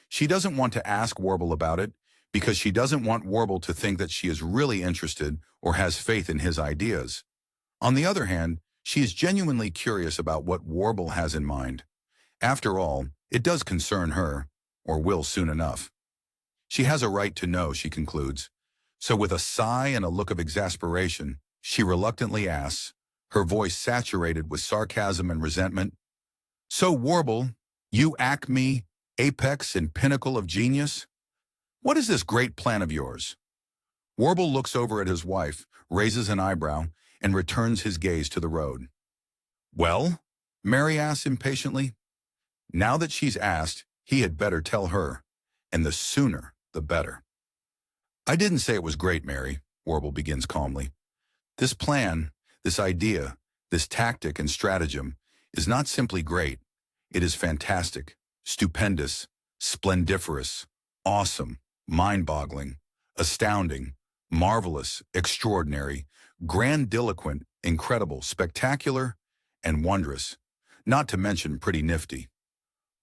She doesn't want to ask Warble about it because she doesn't want Warble to think that she is really interested or has faith in his ideas. On the other hand, she is genuinely curious about what Warble has in mind. After all, it does concern her, or will soon enough. She has a right to know, she concludes. So with a sigh and a look of exasperation, she reluctantly asks, her voice saturated with sarcasm and resentment, So Warble, you acme, apex, and pinnacle of genius? What is this great plan of yours? Warble looks over at his wife, raises an eyebrow, and returns his gaze to the road. Well? Mary asks impatiently. Now that she's asked, he had better tell her, and the sooner, the better. I didn't say it was great, Mary, Warble begins calmly. This plan, this idea, this tactic and stratagem is not simply great. It is fantastic, stupendous, splendiferous, awesome, mind-boggling, astounding, marvelous, extraordinary, grandiloquent, incredible, spectacular, and wondrous, not to mention pretty nifty.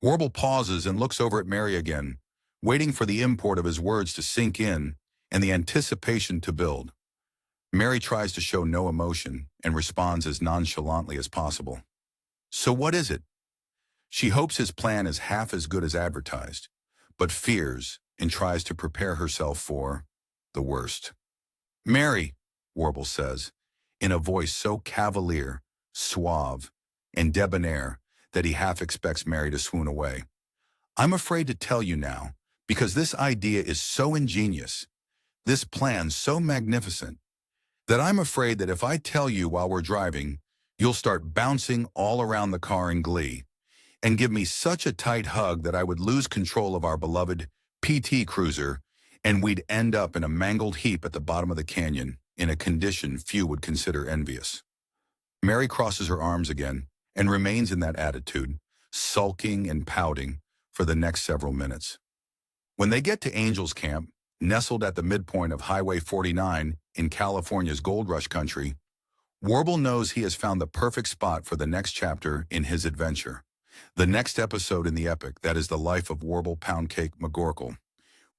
Warble pauses and looks over at Mary again, waiting for the import of his words to sink in and the anticipation to build. Mary tries to show no emotion and responds as nonchalantly as possible. So what is it? She hopes his plan is half as good as advertised, but fears and tries to prepare herself for the worst. Mary, Warble says, in a voice so cavalier, suave, and debonair that he half expects Mary to swoon away. I'm afraid to tell you now, because this idea is so ingenious, this plan so magnificent, that I'm afraid that if I tell you while we're driving, you'll start bouncing all around the car in glee, and give me such a tight hug that I would lose control of our beloved PT Cruiser, and we'd end up in a mangled heap at the bottom of the canyon, in a condition few would consider envious. Mary crosses her arms again and remains in that attitude, sulking and pouting, for the next several minutes. When they get to Angels Camp, nestled at the midpoint of Highway 49 in California's Gold Rush country, Warble knows he has found the perfect spot for the next chapter in his adventure, the next episode in the epic that is the life of Warble Poundcake McGorkle.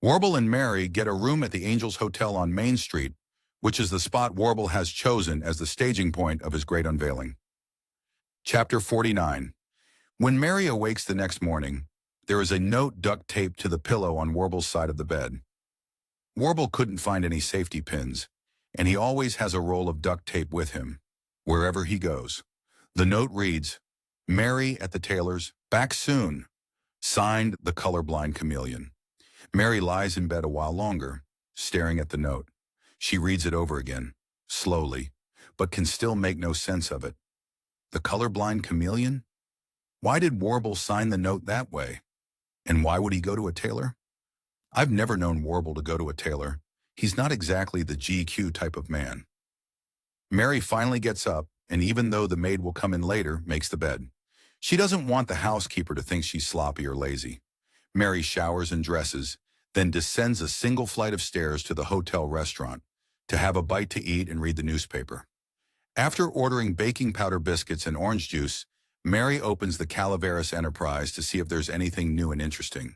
Warble and Mary get a room at the Angels Hotel on Main Street, which is the spot Warble has chosen as the staging point of his great unveiling. Chapter 49. When Mary awakes the next morning, there is a note duct taped to the pillow on Warble's side of the bed. Warble couldn't find any safety pins, and he always has a roll of duct tape with him, wherever he goes. The note reads, Mary at the tailor's, back soon. Signed, the colorblind chameleon. Mary lies in bed a while longer, staring at the note. She reads it over again, slowly, but can still make no sense of it. The colorblind chameleon? Why did Warble sign the note that way? And why would he go to a tailor? I've never known Warble to go to a tailor. He's not exactly the GQ type of man. Mary finally gets up, and even though the maid will come in later, makes the bed. She doesn't want the housekeeper to think she's sloppy or lazy. Mary showers and dresses, then descends a single flight of stairs to the hotel restaurant to have a bite to eat and read the newspaper. After ordering baking powder biscuits and orange juice, Mary opens the Calaveras Enterprise to see if there's anything new and interesting.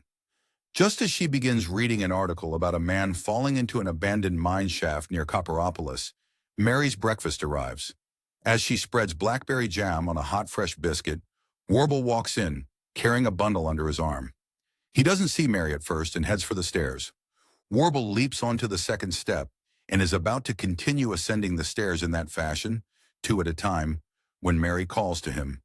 Just as she begins reading an article about a man falling into an abandoned mine shaft near Copperopolis, Mary's breakfast arrives. As she spreads blackberry jam on a hot, fresh biscuit, Warble walks in, carrying a bundle under his arm. He doesn't see Mary at first and heads for the stairs. Warble leaps onto the second step and is about to continue ascending the stairs in that fashion, 2 at a time, when Mary calls to him.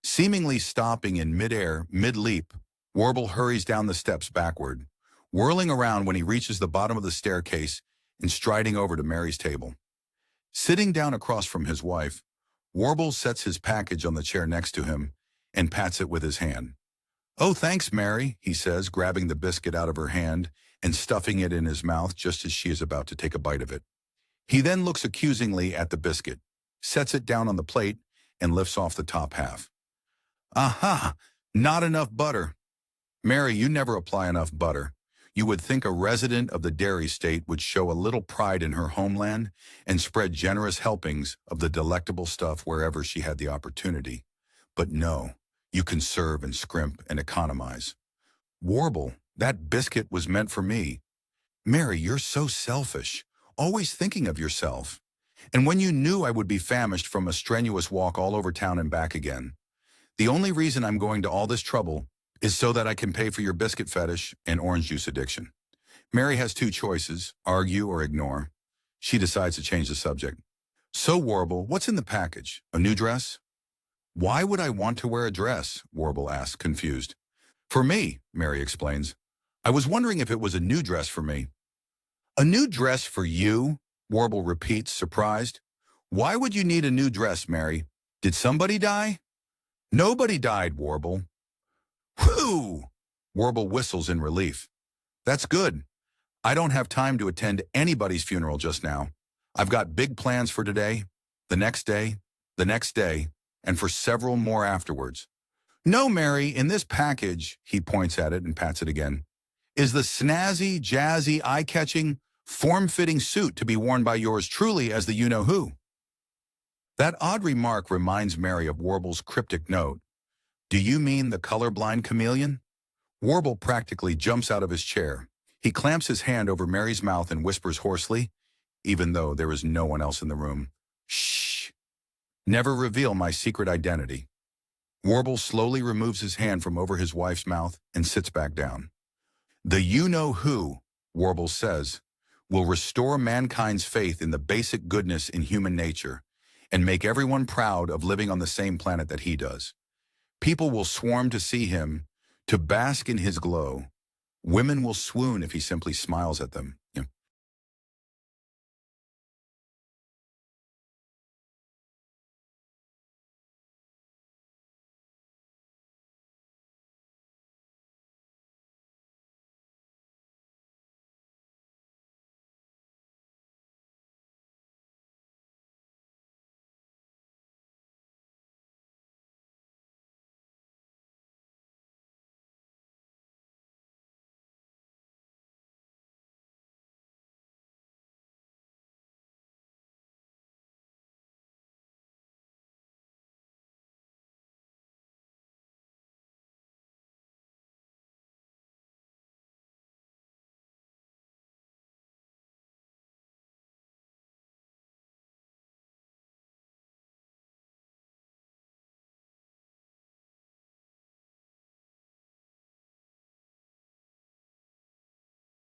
Seemingly stopping in mid-air, mid-leap, Warble hurries down the steps backward, whirling around when he reaches the bottom of the staircase and striding over to Mary's table. Sitting down across from his wife, Warble sets his package on the chair next to him and pats it with his hand. "Oh, thanks, Mary," he says, grabbing the biscuit out of her hand and stuffing it in his mouth just as she is about to take a bite of it. He then looks accusingly at the biscuit, sets it down on the plate, and lifts off the top half. "Aha! Not enough butter." "Mary, you never apply enough butter. You would think a resident of the dairy state would show a little pride in her homeland and spread generous helpings of the delectable stuff wherever she had the opportunity. But no, you conserve and scrimp and economize." "Warble, that biscuit was meant for me." "Mary, you're so selfish, always thinking of yourself. And when you knew I would be famished from a strenuous walk all over town and back again. The only reason I'm going to all this trouble is so that I can pay for your biscuit fetish and orange juice addiction." Mary has 2 choices, argue or ignore. She decides to change the subject. "So, Warble, what's in the package? A new dress?" "Why would I want to wear a dress?" Warble asks, confused. "For me," Mary explains. "I was wondering if it was a new dress for me." "A new dress for you?" Warble repeats, surprised. "Why would you need a new dress, Mary? Did somebody die?" "Nobody died, Warble." "Whew!" Warble whistles in relief. "That's good. I don't have time to attend anybody's funeral just now. I've got big plans for today, the next day, the next day, and for several more afterwards." "No, Mary, in this package," he points at it and pats it again, "is the snazzy, jazzy, eye-catching, form-fitting suit to be worn by yours truly as the you-know-who." That odd remark reminds Mary of Warble's cryptic note. "Do you mean the colorblind chameleon?" Warble practically jumps out of his chair. He clamps his hand over Mary's mouth and whispers hoarsely, even though there is no one else in the room. Shh. Never reveal my secret identity. Warble slowly removes his hand from over his wife's mouth and sits back down. The you-know-who, Warble says, will restore mankind's faith in the basic goodness in human nature and make everyone proud of living on the same planet that he does. People will swarm to see him, to bask in his glow. Women will swoon if he simply smiles at them.